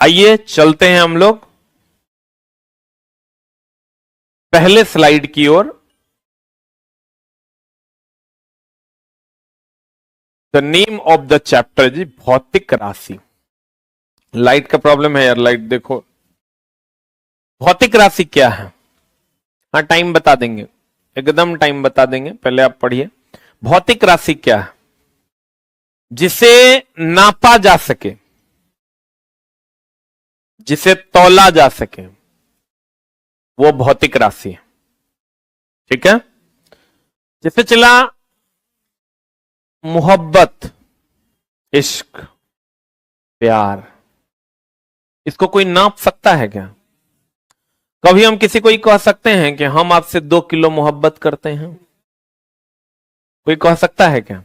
आइए चलते हैं हम लोग पहले स्लाइड की ओर। The name of the chapter जी भौतिक राशि। लाइट का प्रॉब्लम है यार, लाइट देखो। भौतिक राशि क्या है? हाँ टाइम बता देंगे, एकदम टाइम बता देंगे, पहले आप पढ़िए। भौतिक राशि क्या है? जिसे नापा जा सके, जिसे तौला जा सके, वो भौतिक राशि है। ठीक है? जैसे चला मोहब्बत, इश्क, प्यार, इसको कोई नाप सकता है क्या? कभी हम किसी को कह सकते हैं कि हम आपसे 2 किलो मोहब्बत करते हैं? कोई कह सकता है क्या?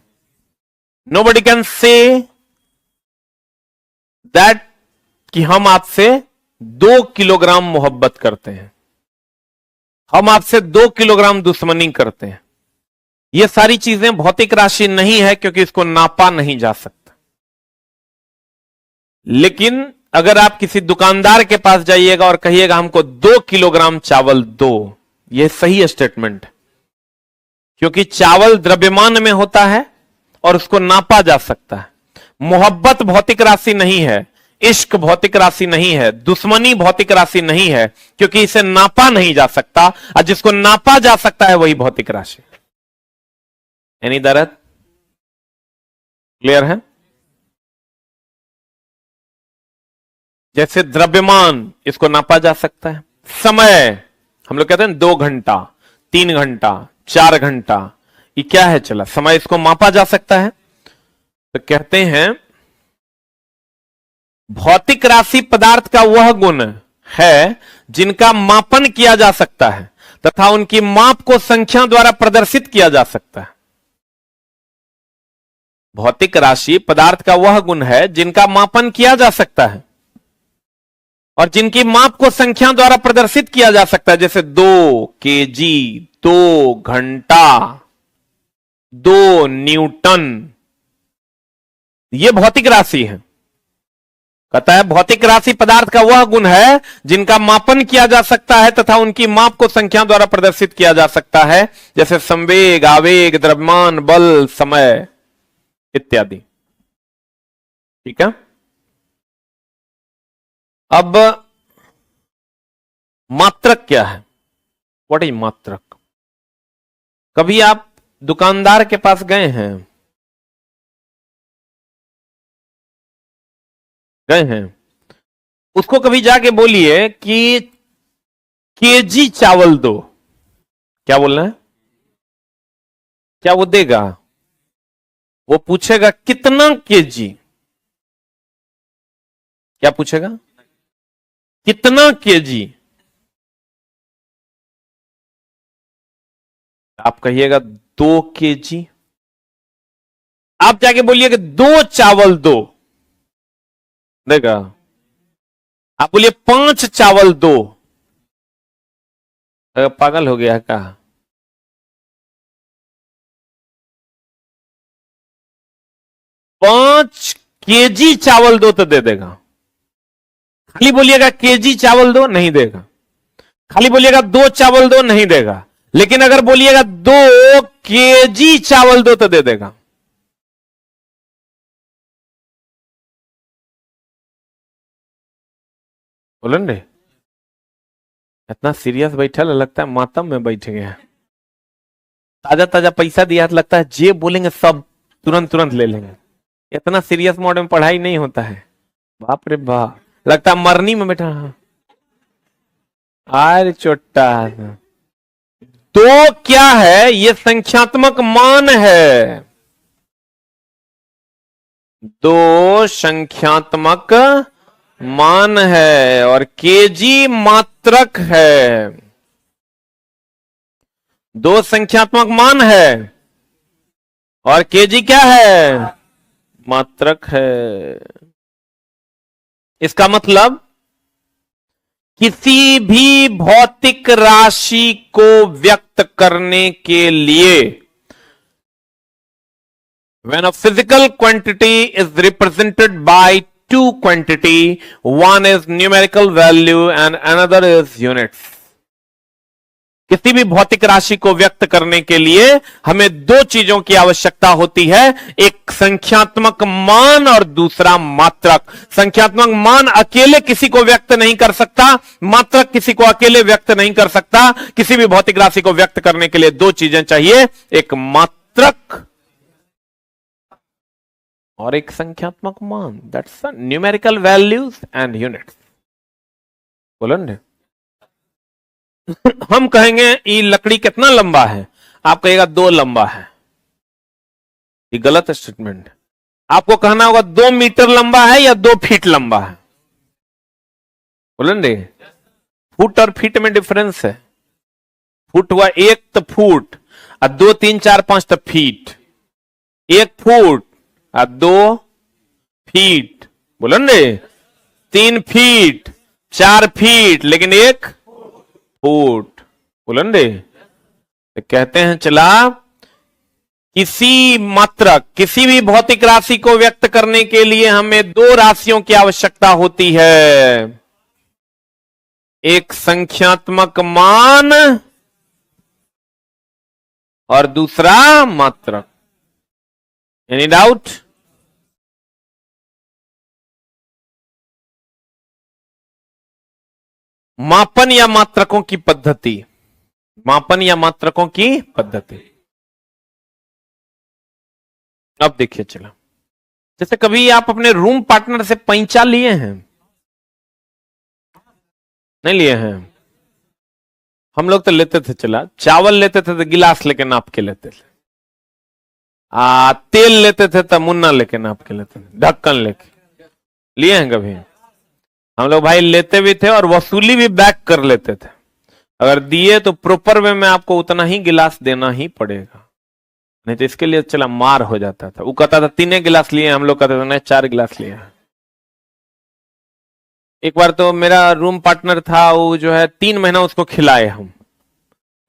नोबडी कैन से दैट कि हम आपसे 2 किलोग्राम मोहब्बत करते हैं, हम आपसे 2 किलोग्राम दुश्मनी करते हैं। ये सारी चीजें भौतिक राशि नहीं है क्योंकि इसको नापा नहीं जा सकता। लेकिन अगर आप किसी दुकानदार के पास जाइएगा और कहिएगा हमको 2 किलोग्राम चावल दो, यह सही स्टेटमेंट है, क्योंकि चावल द्रव्यमान में होता है और उसको नापा जा सकता है। मोहब्बत भौतिक राशि नहीं है, इश्क भौतिक राशि नहीं है, दुश्मनी भौतिक राशि नहीं है, क्योंकि इसे नापा नहीं जा सकता, और जिसको नापा जा सकता है वही भौतिक राशि। एनी दरद क्लियर है? जैसे द्रव्यमान, इसको नापा जा सकता है। समय, हम लोग कहते हैं 2 घंटा, 3 घंटा, 4 घंटा, ये क्या है? चला समय, इसको मापा जा सकता है। तो कहते हैं भौतिक राशि पदार्थ का वह गुण है जिनका मापन किया जा सकता है तथा उनकी माप को संख्या द्वारा प्रदर्शित किया जा सकता है। भौतिक राशि पदार्थ का वह गुण है जिनका मापन किया जा सकता है और जिनकी माप को संख्या द्वारा प्रदर्शित किया जा सकता है। जैसे 2 केजी, 2 घंटा, 2 न्यूटन, यह भौतिक राशि है। कहता है भौतिक राशि पदार्थ का वह गुण है जिनका मापन किया जा सकता है तथा उनकी माप को संख्या द्वारा प्रदर्शित किया जा सकता है, जैसे संवेग, आवेग, द्रव्यमान, बल, समय इत्यादि। ठीक है? अब मात्रक क्या है? व्हाट इज मात्रक? कभी आप दुकानदार के पास गए हैं? गए हैं? उसको कभी जाके बोलिए कि केजी चावल दो, क्या बोलना है? क्या वो देगा? वो पूछेगा कितना केजी। क्या पूछेगा? कितना केजी। आप कहिएगा 2 केजी। आप जाके बोलिएगा 2 चावल दो, देगा? आप बोलिए 5 चावल दो, पागल हो गया क्या? 5 केजी चावल दो तो दे देगा। खाली बोलिएगा केजी चावल दो, नहीं देगा। खाली बोलिएगा 2 चावल दो, नहीं देगा। लेकिन अगर बोलिएगा 2 केजी चावल दो तो दे देगा। बोलन रे, इतना सीरियस बैठा लगता है मातम में बैठ गया। ताजा ताजा पैसा दिया तो लगता है जे बोलेंगे सब तुरंत तुरंत ले लेंगे। इतना सीरियस मोड में पढ़ाई नहीं होता है। बाप रे बाप, लगता है मरनी में बैठा। अरे चोटा, तो क्या है? ये संख्यात्मक मान है। 2 संख्यात्मक मान है और केजी मात्रक है। 2 संख्यात्मक मान है और केजी क्या है? मात्रक है। इसका मतलब किसी भी भौतिक राशि को व्यक्त करने के लिए when a physical quantity is represented by two quantity. One is numerical value and another is units. किसी भी भौतिक राशि को व्यक्त करने के लिए हमें दो चीजों की आवश्यकता होती है, एक संख्यात्मक मान और दूसरा मात्रक। संख्यात्मक मान अकेले किसी को व्यक्त नहीं कर सकता, मात्रक किसी को अकेले व्यक्त नहीं कर सकता। किसी भी भौतिक राशि को व्यक्त करने के लिए दो चीजें चाहिए, एक मात्रक और एक संख्यात्मक मान। That's numerical values and units. बोलो ना, हम कहेंगे ये लकड़ी कितना लंबा है, आप कहेगा 2 लंबा है। ये गलत स्टेटमेंट है। आपको कहना होगा 2 मीटर लंबा है या 2 फीट लंबा है। बोलेंगे फुट और फीट में डिफरेंस है। फुट हुआ 1 तो फुट और 2 3 4 5 तो फीट। 1 फुट और 2 फीट। बोलेंगे 3 फीट 4 फीट लेकिन 1 फुट। बोलेंगे तो कहते हैं चला किसी मात्रक, किसी भी भौतिक राशि को व्यक्त करने के लिए हमें 2 राशियों की आवश्यकता होती है, एक संख्यात्मक मान और दूसरा मात्रक। Any doubt? मापन या मात्रकों की पद्धति, मापन या मात्रकों की पद्धति। अब देखिए चला, जैसे कभी आप अपने रूम पार्टनर से पैंचा लिए हैं? नहीं लिए हैं? हम लोग तो लेते थे, चला चावल लेते थे तो गिलास लेके नाप के लेते थे, तेल लेते थे तो मुन्ना लेके नाप के लेते थे, ढक्कन लेके। लिए हैं कभी? हम लोग भाई लेते भी थे और वसूली भी बैक कर लेते थे। अगर दिए तो प्रॉपर वे में आपको उतना ही गिलास देना ही पड़ेगा, नहीं तो इसके लिए चला मार हो जाता था। वो कहता था 3 गिलास लिए, हम लोग कहते थे नहीं 4 गिलास लिए। एक बार तो मेरा रूम पार्टनर था, वो जो है 3 महीना उसको खिलाए हम।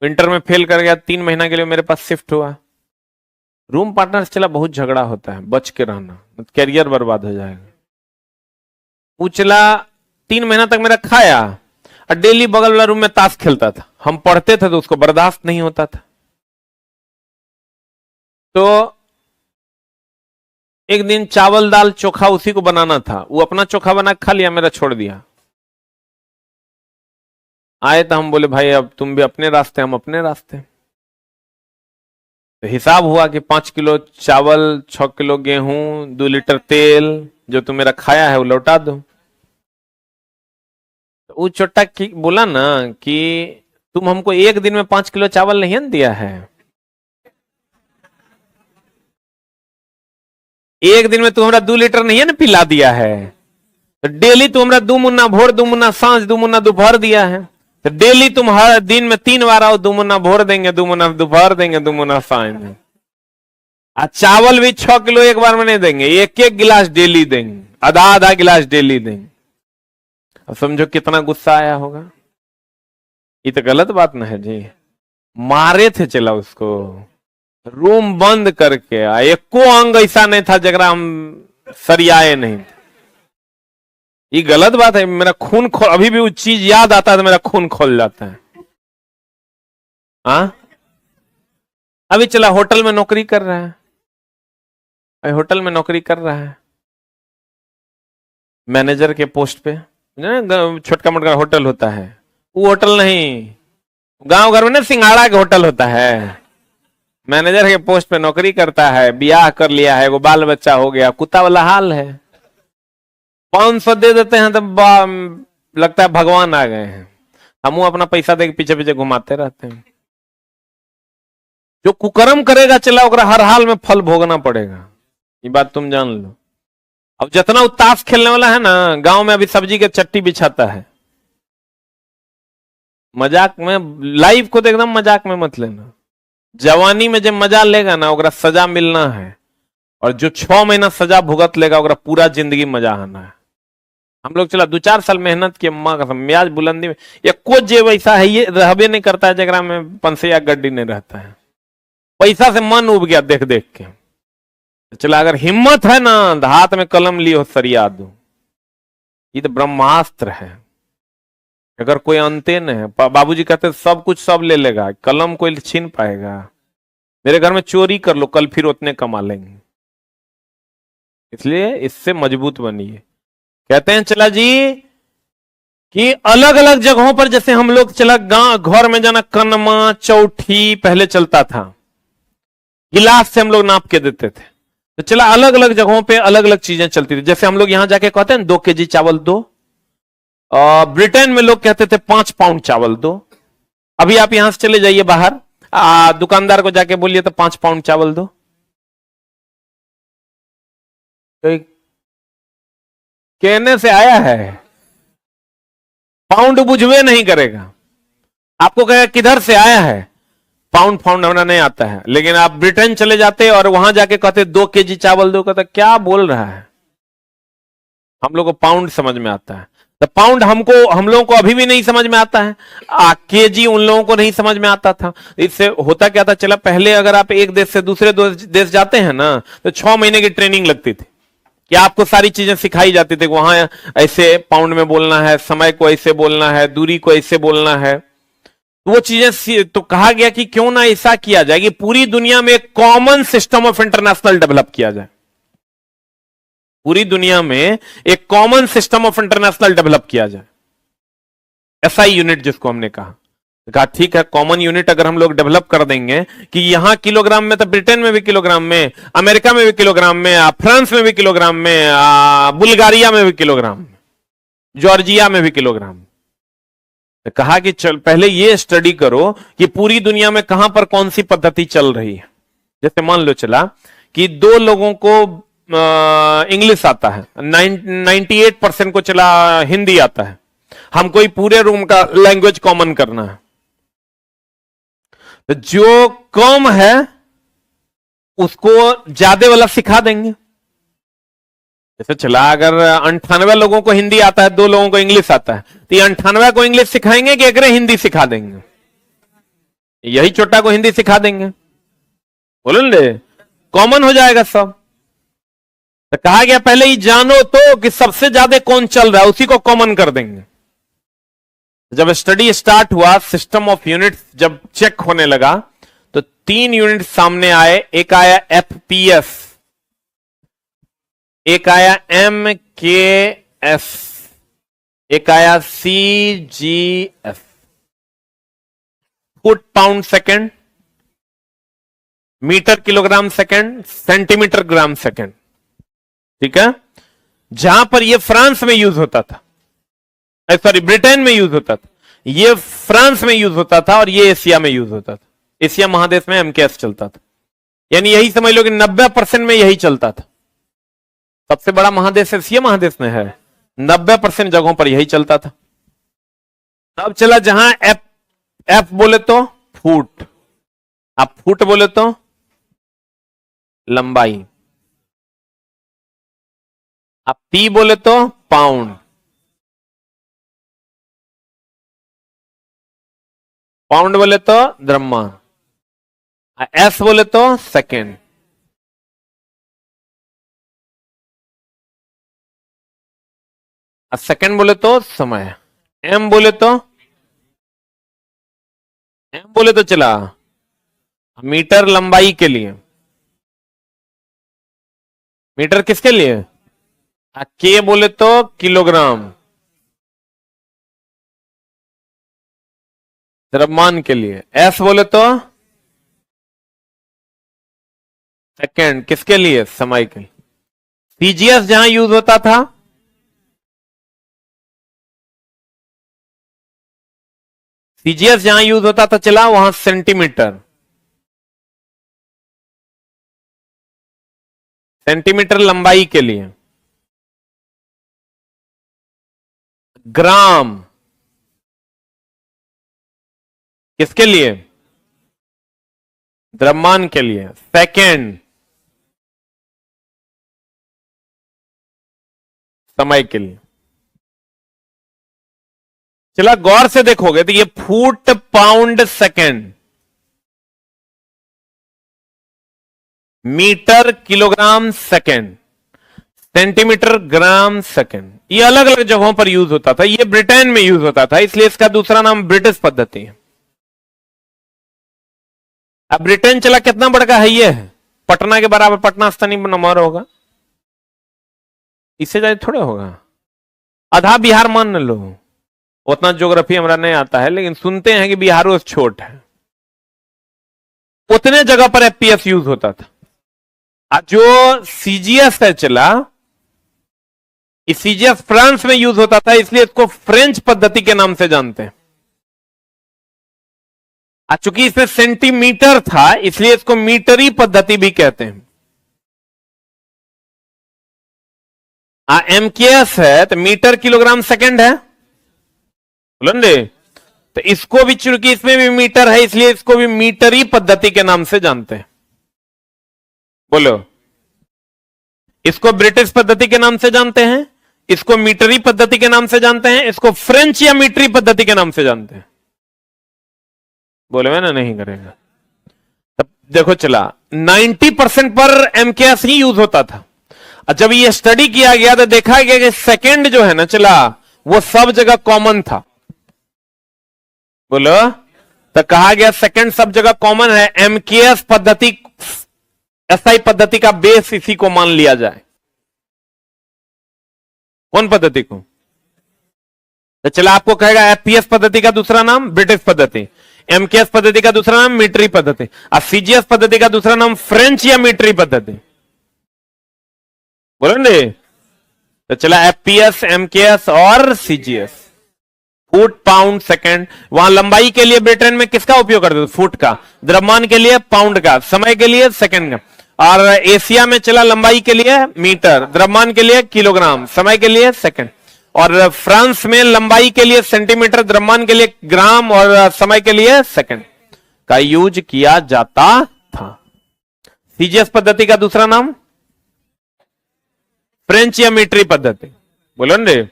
विंटर में फेल कर गया, 3 महीना के लिए मेरे पास शिफ्ट हुआ। रूम पार्टनर से चला बहुत झगड़ा होता है, बच के रहना, कैरियर बर्बाद हो जाएगा। वो चला 3 महीना तक मेरा खाया और डेली बगल वाला रूम में ताश खेलता था। हम पढ़ते थे तो उसको बर्दाश्त नहीं होता था। तो एक दिन चावल दाल चोखा उसी को बनाना था, वो अपना चोखा बना खा लिया, मेरा छोड़ दिया। आए तो हम बोले भाई अब तुम भी अपने रास्ते, हम अपने रास्ते। तो हिसाब हुआ कि 5 किलो चावल, 6 किलो गेहूं, 2 लीटर तेल, जो तुम मेरा खाया है वो लौटा दो। तो वो छोटा बोला ना कि तुम हमको एक दिन में 5 किलो चावल नहीं दिया है, एक दिन में तुम हमरा 2 लीटर नहीं है ना पिला दिया है। तो डेली तुम हमरा 2 मुन्ना भोर, 2 मुन्ना सांझ, 2 मुन्ना दोपहर दिया है। तो डेली तुम हर दिन में 3 बार आओ, 2 मुन्ना भोर देंगे, 2 मुन्ना दोपहर देंगे, 2 मुन्ना सांझ देंगे। चावल भी 6 किलो एक बार में नहीं देंगे, 1-1 गिलास डेली देंगे, आधा गिलास डेली देंगे। अब समझो कितना गुस्सा आया होगा। ये तो गलत बात ना है जी। मारे थे चला उसको, रूम बंद करके। एको अंग ऐसा नहीं था जगरा हम सरियाए नहीं। ये गलत बात है। मेरा खून खोल, अभी भी वो चीज याद आता है तो मेरा खून खोल जाता है। हाँ, अभी चला होटल में नौकरी कर रहा है, अभी होटल में नौकरी कर रहा है, मैनेजर के पोस्ट पे। छोटका मोटका होटल होता है, वो होटल नहीं, गांव घर में ना सिंघाड़ा के होटल होता है। मैनेजर के पोस्ट पे नौकरी करता है, ब्याह कर लिया है, वो बाल बच्चा हो गया, कुत्ता वाला हाल है। 500 दे देते हैं तो लगता है भगवान आ गए हैं। हम अपना पैसा दे के पीछे पीछे घुमाते रहते हैं। जो कुकर्म करेगा चला ओकरा हर हाल में फल भोगना पड़ेगा, ये बात तुम जान लो। अब जितना ताश खेलने वाला है ना, गांव में अभी सब्जी के चट्टी बिछाता है। मजाक में, लाइफ को तो एकदम मजाक में मत लेना। जवानी में जब मजा लेगा ना, ओकरा सजा मिलना है, और जो 6 महीना सजा भुगत लेगा ओकरा पूरा जिंदगी मजा आना है। हम लोग चला 2-4 साल मेहनत किए, माँ का म्याज बुलंदी में, या कुछ जे वैसा है ये रहबे नहीं करता है जगरा में पंसे गड्डी नहीं रहता है। पैसा से मन उब गया देख देख के। चला अगर हिम्मत है ना, हाथ में कलम लियो सरिया दो, ये तो ब्रह्मास्त्र है, अगर कोई अंते न है। बाबूजी कहते सब कुछ सब ले लेगा, कलम कोई छीन पाएगा। मेरे घर में चोरी कर लो, कल फिर उतने कमा लेंगे। इसलिए इससे मजबूत बनिए। कहते हैं चला जी कि अलग अलग जगहों पर, जैसे हम लोग चला गांव घर में जाना, कनमा चौठी पहले चलता था, गिलास से हम लोग नाप के देते थे। तो चला अलग अलग जगहों पे अलग अलग चीजें चलती थी। जैसे हम लोग यहां जाके कहते हैं 2 केजी चावल दो, ब्रिटेन में लोग कहते थे 5 पाउंड चावल दो। अभी आप यहां से चले जाइए बाहर, दुकानदार को जाके बोलिए तो 5 पाउंड चावल दो, तो कहने से आया है, पाउंड बुझवे नहीं करेगा, आपको कहेगा किधर से आया है, पाउंड फाउंड होना नहीं आता है। लेकिन आप ब्रिटेन चले जाते और वहां जाके कहते 2 केजी चावल दो, कहते क्या बोल रहा है। हम लोग को पाउंड समझ में आता है, तो पाउंड हम लोगों को अभी भी नहीं समझ में आता है, केजी उन लोगों को नहीं समझ में आता था। इससे होता क्या था, चला पहले अगर आप एक देश से दूसरे देश जाते हैं ना, तो 6 महीने की ट्रेनिंग लगती थी कि आपको सारी चीजें सिखाई जाती थी। वहां ऐसे पाउंड में बोलना है, समय को ऐसे बोलना है, दूरी को ऐसे बोलना है। वो चीजें तो कहा गया कि क्यों ना ऐसा किया जाए कि पूरी दुनिया में एक common system of international develop किया जाए। पूरी दुनिया में एक common system of international develop किया जाए, एसआई यूनिट जिसको हमने कहा ठीक है, कॉमन यूनिट अगर हम लोग डेवलप कर देंगे कि यहां किलोग्राम में, तो ब्रिटेन में भी किलोग्राम में, अमेरिका में भी किलोग्राम में, फ्रांस में भी किलोग्राम में, बुल्गारिया में भी किलोग्राम में, जॉर्जिया में भी किलोग्राम। तो कहा कि चल पहले ये स्टडी करो कि पूरी दुनिया में कहां पर कौन सी पद्धति चल रही है। जैसे मान लो चला कि 2 लोगों को इंग्लिश आता है, 98% को चला हिंदी आता है, हमको ही पूरे रूम का लैंग्वेज कॉमन करना है। तो जो कम है उसको ज्यादा वाला सिखा देंगे। जैसे चला अगर 98 लोगों को हिंदी आता है, 2 लोगों को इंग्लिश आता है, तो ये 98 को इंग्लिश सिखाएंगे कि अगरे हिंदी सिखा देंगे? यही छोटा को हिंदी सिखा देंगे, बोलो ले, कॉमन हो जाएगा सब। तो कहा गया पहले ही जानो तो कि सबसे ज्यादा कौन चल रहा है, उसी को कॉमन कर देंगे। जब स्टडी स्टार्ट हुआ, सिस्टम ऑफ यूनिट्स जब चेक होने लगा, तो 3 यूनिट सामने आए। एक आया एफपीएस, एक आया एमकेएस, एक आया CGS, foot pound second, metre kilogram second, centimetre gram second. ठीक है, जहां पर यह फ्रांस में यूज होता था, सॉरी ब्रिटेन में यूज होता था, ये फ्रांस में यूज होता था, और ये एशिया में यूज होता था। एशिया महादेश में एमकेएस चलता था, यानी यही समझ लो कि 90% में यही चलता था। सबसे बड़ा महादेश एशिया महादेश में है, 90% जगहों पर यही चलता था। तब चला जहां एफ बोले तो फुट, आप फुट बोले तो लंबाई, आप पी बोले तो पाउंड, पाउंड बोले तो द्रव्यमान, एस बोले तो सेकेंड, सेकेंड बोले तो समय, एम बोले तो चला मीटर लंबाई के लिए, मीटर किसके लिए, के बोले तो किलोग्राम, द्रव्यमान के लिए, एस बोले तो सेकेंड, किसके लिए, समय के लिए। सीजीएस जहां यूज होता था, सीजीएस जहां यूज होता था चला वहां सेंटीमीटर, सेंटीमीटर लंबाई के लिए, ग्राम किसके लिए, द्रव्यमान के लिए, सेकेंड समय के लिए। चला गौर से देखोगे तो ये foot pound second, metre kilogram second, centimetre gram second, ये अलग अलग जगहों पर यूज होता था, ये ब्रिटेन में यूज होता था, इसलिए इसका दूसरा नाम ब्रिटिश पद्धति है। अब ब्रिटेन चला कितना बड़ा का है, ये है पटना के बराबर, पटना स्तनी नंबर होगा, इससे ज्यादा थोड़ा होगा, आधा बिहार मान लो। उतना ज्योग्राफी हमारा नहीं आता है, लेकिन सुनते हैं कि बिहार उस छोट है। उतने जगह पर एफपीएस यूज होता था। आज जो सीजीएस है चला, इस सीजीएस फ्रांस में यूज होता था, इसलिए इसको फ्रेंच पद्धति के नाम से जानते हैं। आज चूंकि इसमें सेंटीमीटर था, इसलिए इसको मीटरी पद्धति भी कहते हैं। एमकेएस है तो मीटर किलोग्राम सेकंड है, बोलेंगे, तो इसको भी चूंकि इसमें भी मीटर है, इसलिए इसको भी मीटरी पद्धति के नाम से जानते हैं। बोलो, इसको ब्रिटिश पद्धति के नाम से जानते हैं, इसको मीटरी पद्धति के नाम से जानते हैं, इसको फ्रेंच या मीटरी पद्धति के नाम से जानते हैं। बोले मैं ना नहीं करेगा। तब देखो चला 90% पर एमकेएस ही यूज होता था। जब ये स्टडी किया गया तो देखा गया कि सेकंड जो है ना चला, वो सब जगह कॉमन था। बोलो, तो कहा गया सेकंड सब जगह कॉमन है, एमकेएस पद्धति, एसआई पद्धति का बेस इसी को मान लिया जाए। कौन पद्धति को? तो चला आपको कहेगा एफपीएस पद्धति का दूसरा नाम ब्रिटिश पद्धति, एमकेएस पद्धति का दूसरा नाम मीटरी पद्धति, और सीजीएस पद्धति का दूसरा नाम फ्रेंच या मीटरी पद्धति। बोलेंगे, तो चला एफपीएस, एमकेएस और सीजीएस। Foot, pound, second. वहां लंबाई के लिए ब्रिटेन में किसका उपयोग करते थे? फुट का। द्रव्यमान के लिए पाउंड का, समय के लिए सेकंड का। और एशिया में चला लंबाई के लिए मीटर, द्रव्यमान के लिए किलोग्राम, समय के लिए सेकंड। और फ्रांस में लंबाई के लिए सेंटीमीटर, द्रव्यमान के लिए ग्राम और समय के लिए सेकंड का यूज किया जाता था। सीजीएस पद्धति का दूसरा नाम फ्रेंच या मीटरी पद्धति। बोलो रे।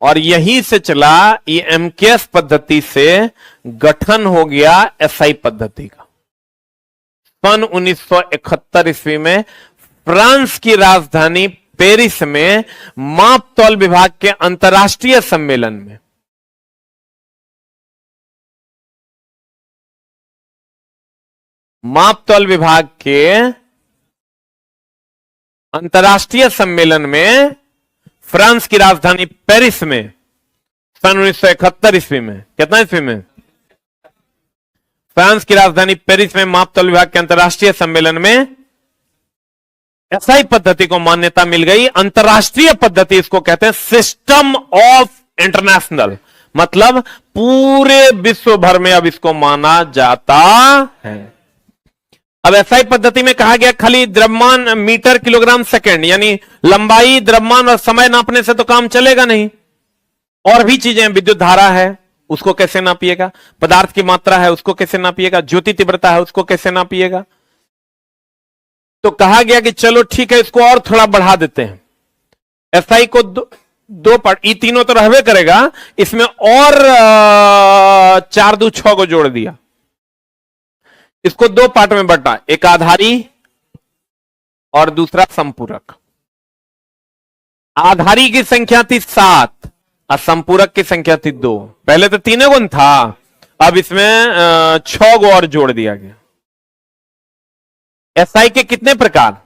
और यहीं से चला ये एमकेएस पद्धति से गठन हो गया एसआई पद्धति का। सन 1971 ईस्वी में फ्रांस की राजधानी पेरिस में माप तौल विभाग के अंतर्राष्ट्रीय सम्मेलन में माप तौल विभाग के अंतर्राष्ट्रीय सम्मेलन में फ्रांस की राजधानी पेरिस में सन 1971 ईस्वी में, कितना ईस्वी में? फ्रांस की राजधानी पेरिस में माप तौल विभाग के अंतर्राष्ट्रीय सम्मेलन में एसआई पद्धति को मान्यता मिल गई। अंतर्राष्ट्रीय पद्धति इसको कहते हैं सिस्टम ऑफ इंटरनेशनल, मतलब पूरे विश्व भर में अब इसको माना जाता है। अब एसआई पद्धति में कहा गया खाली द्रव्यमान, मीटर, किलोग्राम, सेकंड, यानी लंबाई, द्रव्यमान और समय नापने से तो काम चलेगा नहीं। और भी चीजें, विद्युत धारा है उसको कैसे नापिएगा, पदार्थ की मात्रा है उसको कैसे नापिएगा, ज्योति तीव्रता है उसको कैसे नापिएगा। तो कहा गया कि चलो ठीक है, इसको और थोड़ा बढ़ा देते हैं। एसआई को दो पार्ट, ये तीनों तो रहबे करेगा, इसमें और 4 दूनी 6 को जोड़ दिया। इसको 2 पार्ट में बांटा, एक आधारी और दूसरा संपूरक। आधारी की संख्या थी 7 और संपूरक की संख्या थी 2। पहले तो 3 गुण था, अब इसमें 6 को और जोड़ दिया गया। एसआई के कितने प्रकार?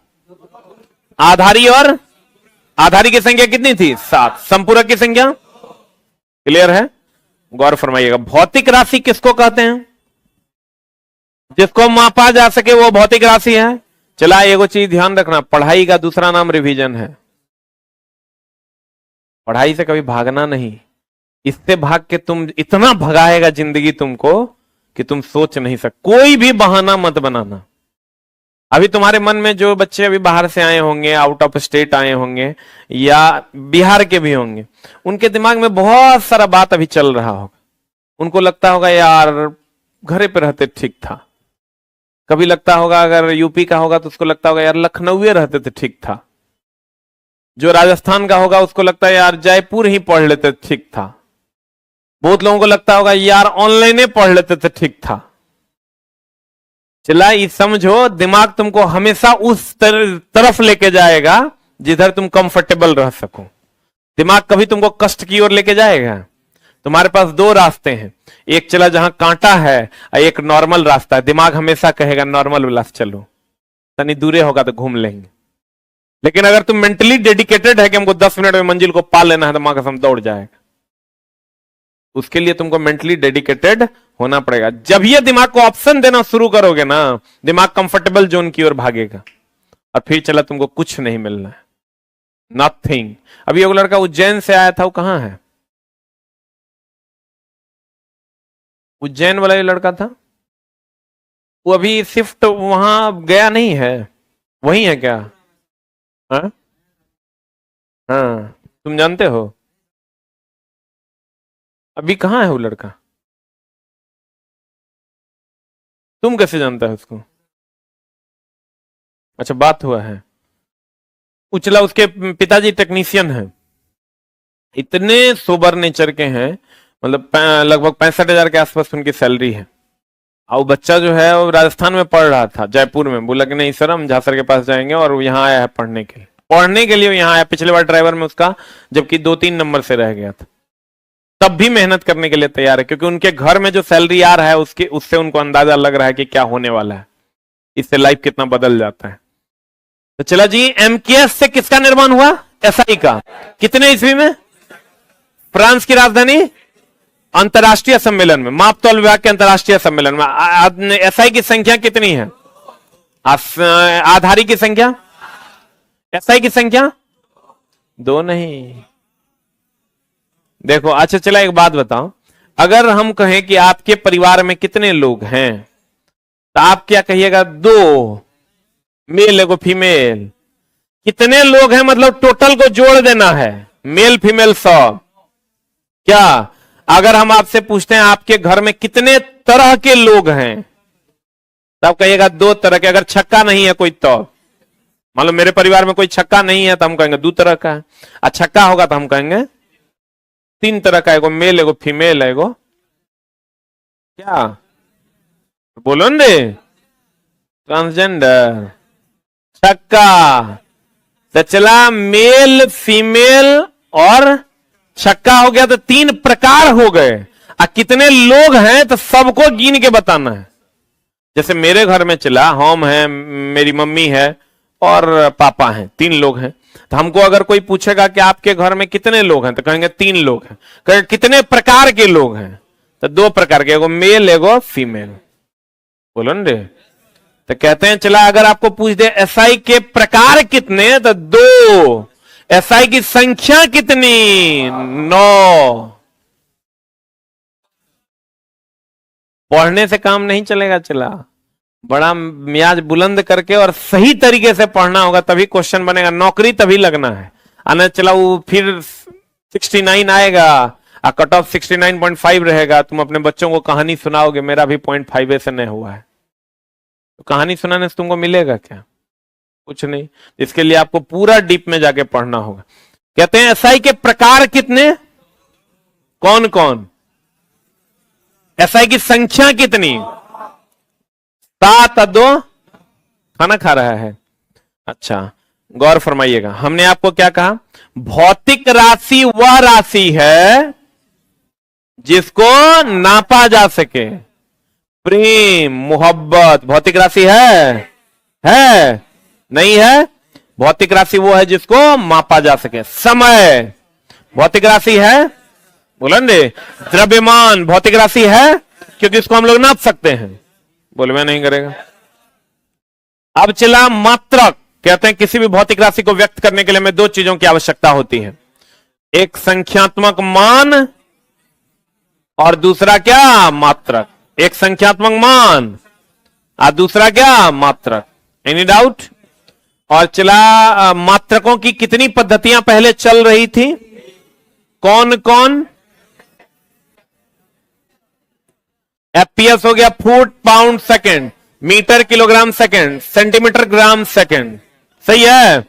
आधारी, और आधारी की संख्या कितनी थी? 7। संपूरक की संख्या? क्लियर है? गौर फरमाइएगा। भौतिक राशि किसको कहते हैं? जिसको मापा जा सके वो भौतिक राशि है। चला एगो चीज ध्यान रखना, पढ़ाई का दूसरा नाम रिवीजन है। पढ़ाई से कभी भागना नहीं, इससे भाग के तुम इतना भगाएगा जिंदगी तुमको कि तुम सोच नहीं सकते। कोई भी बहाना मत बनाना। अभी तुम्हारे मन में जो बच्चे अभी बाहर से आए होंगे, आउट ऑफ स्टेट आए होंगे या बिहार के भी होंगे, उनके दिमाग में बहुत सारा बात अभी चल रहा होगा। उनको लगता होगा यार घर पे रहते ठीक था। कभी लगता होगा अगर यूपी का होगा तो उसको लगता होगा यार लखनऊ रहते थे ठीक था। जो राजस्थान का होगा उसको लगता है यार जयपुर ही पढ़ लेते ठीक था। बहुत लोगों को लगता होगा यार ऑनलाइन पढ़ लेते थे ठीक था। चला ये समझो, दिमाग तुमको हमेशा उस तरफ लेके जाएगा जिधर तुम कंफर्टेबल रह सको। दिमाग कभी तुमको कष्ट की ओर लेके जाएगा? तुम्हारे पास दो रास्ते हैं, एक चला जहां कांटा है और एक नॉर्मल रास्ता है। दिमाग हमेशा कहेगा नॉर्मल वाला चलो, तनी दूरे होगा तो घूम लेंगे। लेकिन अगर तुम मेंटली डेडिकेटेड है कि हमको 10 मिनट में मंजिल को पा लेना है, तो दिमाग हम दौड़ जाएगा। उसके लिए तुमको मेंटली डेडिकेटेड होना पड़ेगा। जब ये दिमाग को ऑप्शन देना शुरू करोगे ना, दिमाग कंफर्टेबल जोन की ओर भागेगा और फिर चला तुमको कुछ नहीं मिलना है, नथिंग। अभी एक लड़का उज्जैन से आया था, वो कहां है? उज्जैन वाला ये लड़का था, वो अभी शिफ्ट वहां गया नहीं है, वही है क्या? हाँ हाँ, तुम जानते हो? अभी कहां है वो लड़का? तुम कैसे जानता है उसको? अच्छा, बात हुआ है। उचला उसके पिताजी टेक्नीशियन हैं, इतने सोबर नेचर के हैं, मतलब लगभग 65,000 के आसपास उनकी सैलरी है। और वो बच्चा जो है वो राजस्थान में पढ़ रहा था, जयपुर में। बोला कि नहीं सर, हम झा सर के पास जाएंगे, और वो यहाँ आया है पढ़ने के लिए। पढ़ने के लिए यहाँ आया। पिछले बार ड्राइवर में उसका जबकि 2-3 नंबर से रह गया था, तब भी मेहनत करने के लिए तैयार है, क्योंकि उनके घर में जो सैलरी आ रहा है उससे उनको अंदाजा लग रहा है कि क्या होने वाला है, इससे लाइफ कितना बदल जाता है। तो चला जी, एमकेएस से किसका निर्माण हुआ? एसआई का। कितने ईस्वी में? फ्रांस की राजधानी अंतरराष्ट्रीय सम्मेलन में, माप तौल विभाग के अंतरराष्ट्रीय सम्मेलन में। एसआई की संख्या कितनी है? आधारी की संख्या? एसआई की संख्या 2 नहीं। देखो, अच्छा चला एक बात बताओ, अगर हम कहें कि आपके परिवार में कितने लोग हैं, तो आप क्या कहिएगा? 2, मेल एगो फीमेल। कितने लोग हैं मतलब टोटल को जोड़ देना है, मेल फीमेल सब। क्या अगर हम आपसे पूछते हैं आपके घर में कितने तरह के लोग हैं, तो आप कहिएगा 2 तरह के। अगर छक्का नहीं है कोई, तो मान लो मेरे परिवार में कोई छक्का नहीं है, तो हम कहेंगे 2 तरह का है। और छक्का होगा तो हम कहेंगे 3 तरह का, एगो मेल एगो फीमेल है, एगो क्या बोलो न रे, ट्रांसजेंडर। छक्का तो चला, मेल फीमेल और छक्का हो गया, तो 3 प्रकार हो गए। और कितने लोग हैं तो सबको गिन के बताना है। जैसे मेरे घर में चला, हम हैं, मेरी मम्मी है और पापा हैं, 3 लोग हैं। तो हमको अगर कोई पूछेगा कि आपके घर में कितने लोग हैं, तो कहेंगे 3 लोग हैं। कहेंगे कितने प्रकार के लोग हैं, तो 2 प्रकार के, एगो मेल एगो फीमेल। बोलो न रे। तो कहते हैं चला, अगर आपको पूछ दे एसआई के प्रकार कितने, तो 2। एसआई की संख्या कितनी? 9। पढ़ने से काम नहीं चलेगा। चला, बड़ा मियाज बुलंद करके और सही तरीके से पढ़ना होगा, तभी क्वेश्चन बनेगा। नौकरी तभी लगना है। आना चला, वो फिर 69 आएगा और कट ऑफ 69.5 रहेगा। तुम अपने बच्चों को कहानी सुनाओगे, मेरा भी 0.5 से नहीं हुआ है, तो कहानी सुनाने से तुमको मिलेगा क्या? कुछ नहीं। इसके लिए आपको पूरा डीप में जाके पढ़ना होगा। कहते हैं एसआई के प्रकार कितने? कौन कौन? एसआई की संख्या कितनी? 7 और 2 खाना खा रहा है। अच्छा, गौर फरमाइएगा, हमने आपको क्या कहा? भौतिक राशि वह राशि है जिसको नापा जा सके। प्रेम, मोहब्बत भौतिक राशि है? नहीं है। भौतिक राशि वो है जिसको मापा जा सके। समय भौतिक राशि है, बोलन दे। द्रव्यमान भौतिक राशि है, क्योंकि इसको हम लोग नाप सकते हैं। बोले मैं नहीं करेगा। अब चला मात्रक। कहते हैं किसी भी भौतिक राशि को व्यक्त करने के लिए हमें 2 चीजों की आवश्यकता होती है, एक संख्यात्मक मान और दूसरा क्या? मात्रक। एक संख्यात्मक मान और दूसरा क्या? मात्रक। Any doubt? और चला, मात्रकों की कितनी पद्धतियां पहले चल रही थी? कौन कौन? एफपीएस हो गया, foot pound second, metre kilogram second, centimetre gram second. सही है।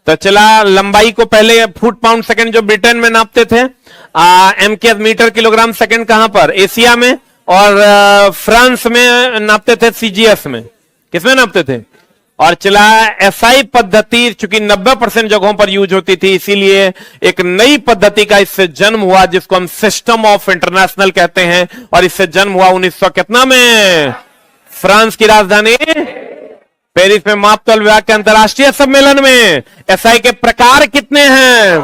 तो चला, लंबाई को पहले फुट पाउंड सेकंड जो ब्रिटेन में नापते थे, एमकेएस मीटर किलोग्राम सेकंड कहां पर? एशिया में। और फ्रांस में नापते थे, सीजीएस में। किसमें नापते थे? और चला एसआई पद्धति, चूंकि 90% जगहों पर यूज होती थी, इसीलिए एक नई पद्धति का इससे जन्म हुआ जिसको हम सिस्टम ऑफ इंटरनेशनल कहते हैं। और इससे जन्म हुआ 1900 कितना में, फ्रांस की राजधानी पेरिस में, मापतौल विभाग के अंतरराष्ट्रीय सम्मेलन में। एसआई के प्रकार कितने हैं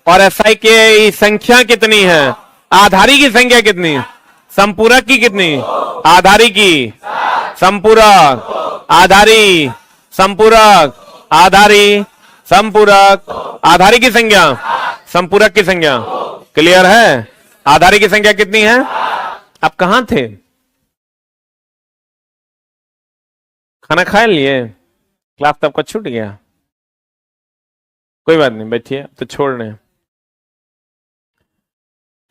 और एसआई की संख्या कितनी है, आधारी की संख्या कितनी, संपूरक की कितनी, आधारी की, संपूरक, आधारी, संपूरक, आधारी, संपूरक, आधारी की संख्या, संपूरक की संख्या। क्लियर है? आधारी की संख्या कितनी है? आप कहां थे? खाना खा लिए? क्लास तो आपका छूट गया? कोई बात नहीं, बैठिए, तो छोड़ रहे हैं।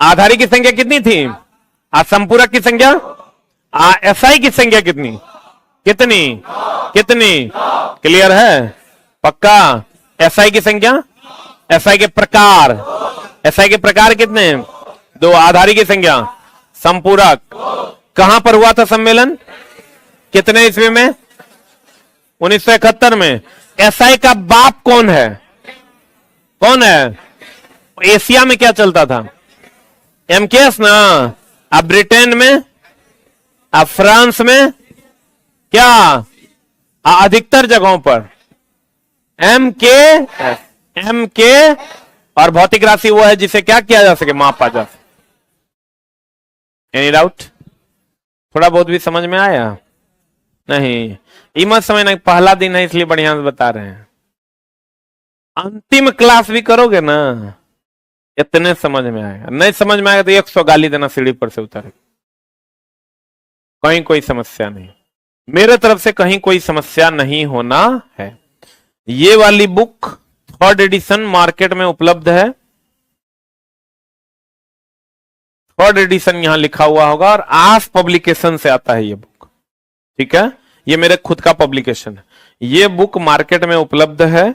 आधारी की संख्या कितनी थी? संपूरक की संख्या, एसआई की संख्या कितनी, कितनी, कितनी? क्लियर है? पक्का? एसआई की संख्या, एसआई के प्रकार, एसआई के प्रकार कितने? 2। आधारी की संख्या, संपूरक। कहां पर हुआ था सम्मेलन, कितने ईस्वी में? 1971 में। एसआई का बाप कौन है, कौन है? एशिया में क्या चलता था? एमकेएस ना। अब ब्रिटेन में, अब फ्रांस में, क्या अधिकतर जगहों पर एमके और भौतिक राशि वो है जिसे क्या किया जा सके, मापा जा सके। Any doubt? थोड़ा बहुत भी समझ में आया? नहीं, ये मत समझना पहला दिन है इसलिए बढ़िया से बता रहे हैं। अंतिम क्लास भी करोगे ना, इतने समझ में आएगा। नहीं समझ में आएगा तो 100 गाली देना सीढ़ी पर से उतारे। कहीं कोई समस्या नहीं, मेरे तरफ से कहीं कोई समस्या नहीं होना है। ये वाली बुक 3rd एडिशन मार्केट में उपलब्ध है। 3rd एडिशन यहां लिखा हुआ होगा और आस पब्लिकेशन से आता है ये बुक। ठीक है, ये मेरे खुद का पब्लिकेशन है। ये बुक मार्केट में उपलब्ध है।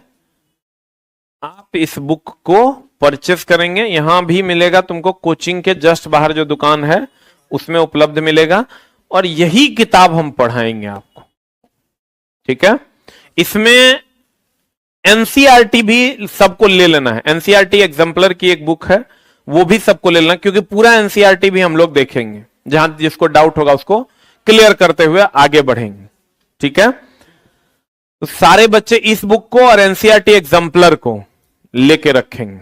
आप इस बुक को परचेस करेंगे, यहां भी मिलेगा तुमको, कोचिंग के जस्ट बाहर जो दुकान है उसमें उपलब्ध मिलेगा। और यही किताब हम पढ़ाएंगे आपको। ठीक है, इसमें एनसीईआरटी भी सबको ले लेना है। एनसीईआरटी एग्जाम्पलर की एक बुक है, वो भी सबको ले लेना, क्योंकि पूरा एनसीईआरटी भी हम लोग देखेंगे। जहां जिसको डाउट होगा उसको क्लियर करते हुए आगे बढ़ेंगे। ठीक है, तो सारे बच्चे इस बुक को और एनसीईआरटी एग्जाम्पलर को लेके रखेंगे।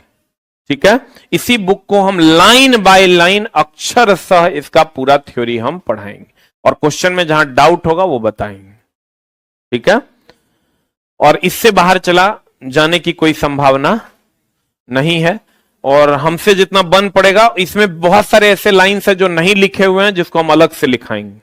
ठीक है, इसी बुक को हम लाइन बाय लाइन अक्षरशः इसका पूरा थ्योरी हम पढ़ाएंगे और क्वेश्चन में जहां डाउट होगा वो बताएंगे। ठीक है, और इससे बाहर चला जाने की कोई संभावना नहीं है। और हमसे जितना बन पड़ेगा, इसमें बहुत सारे ऐसे लाइन्स है जो नहीं लिखे हुए हैं जिसको हम अलग से लिखाएंगे।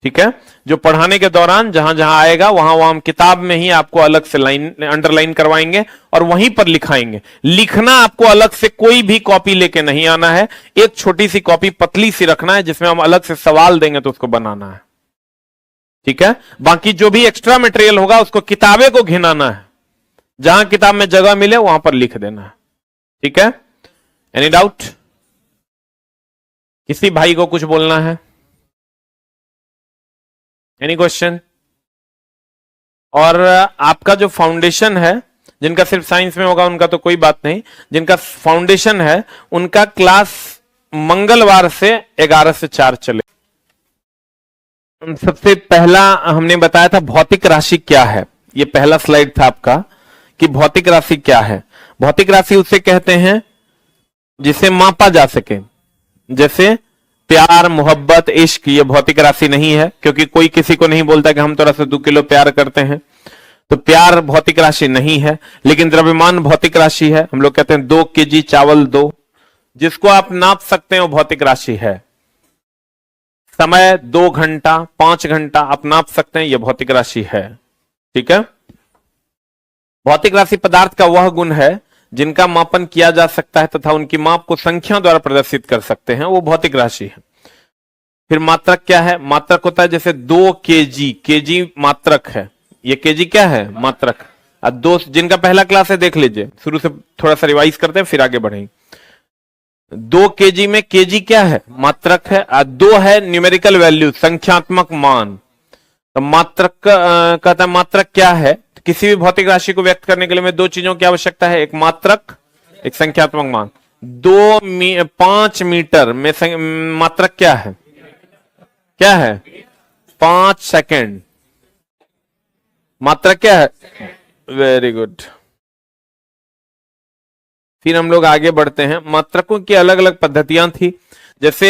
ठीक है, जो पढ़ाने के दौरान जहां जहां आएगा वहां वहां हम किताब में ही आपको अलग से लाइन अंडरलाइन करवाएंगे और वहीं पर लिखाएंगे। लिखना आपको अलग से कोई भी कॉपी लेके नहीं आना है। एक छोटी सी कॉपी पतली सी रखना है जिसमें हम अलग से सवाल देंगे तो उसको बनाना है। ठीक है, बाकी जो भी एक्स्ट्रा मटेरियल होगा उसको किताबें को घिनाना है, जहां किताब में जगह मिले वहां पर लिख देना है। ठीक है, एनी डाउट? किसी भाई को कुछ बोलना है? Any question? और आपका जो फाउंडेशन है, जिनका सिर्फ साइंस में होगा उनका तो कोई बात नहीं, जिनका फाउंडेशन है उनका क्लास मंगलवार से 11 से 4 चले। सबसे पहला हमने बताया था भौतिक राशि क्या है। ये पहला स्लाइड था आपका कि भौतिक राशि क्या है। भौतिक राशि उसे कहते हैं जिसे मापा जा सके, जैसे प्यार, मोहब्बत, इश्क। ये भौतिक राशि नहीं है, क्योंकि कोई किसी को नहीं बोलता कि हम थोड़ा सा 2 किलो प्यार करते हैं। तो प्यार भौतिक राशि नहीं है। लेकिन द्रव्यमान भौतिक राशि है। हम लोग कहते हैं 2 केजी चावल दो, जिसको आप नाप सकते हैं वो भौतिक राशि है। समय 2 घंटा, 5 घंटा आप नाप सकते हैं, यह भौतिक राशि है। ठीक है, भौतिक राशि पदार्थ का वह गुण है जिनका मापन किया जा सकता है तथा उनकी माप को संख्या द्वारा प्रदर्शित कर सकते हैं, वो भौतिक राशि है। फिर मात्रक क्या है? मात्रक होता है जैसे 2 केजी, केजी मात्रक है। ये केजी क्या है? मात्रक। अब 2 जिनका पहला क्लास है देख लीजिए, शुरू से थोड़ा सा रिवाइज करते हैं फिर आगे बढ़ेंगे। 2 केजी में केजी क्या है? मात्रक है। 2 है न्यूमेरिकल वैल्यू, संख्यात्मक मान। तो मात्रक कहता है मात्रक क्या है? तो किसी भी भौतिक राशि को व्यक्त करने के लिए हमें दो चीजों की आवश्यकता है, एक मात्रक, एक संख्यात्मक मान। 5 मीटर में मात्रक क्या है? क्या है? 5 सेकेंड। मात्रक क्या है? Very good. फिर हम लोग आगे बढ़ते हैं। मात्रकों की अलग अलग पद्धतियां थी। जैसे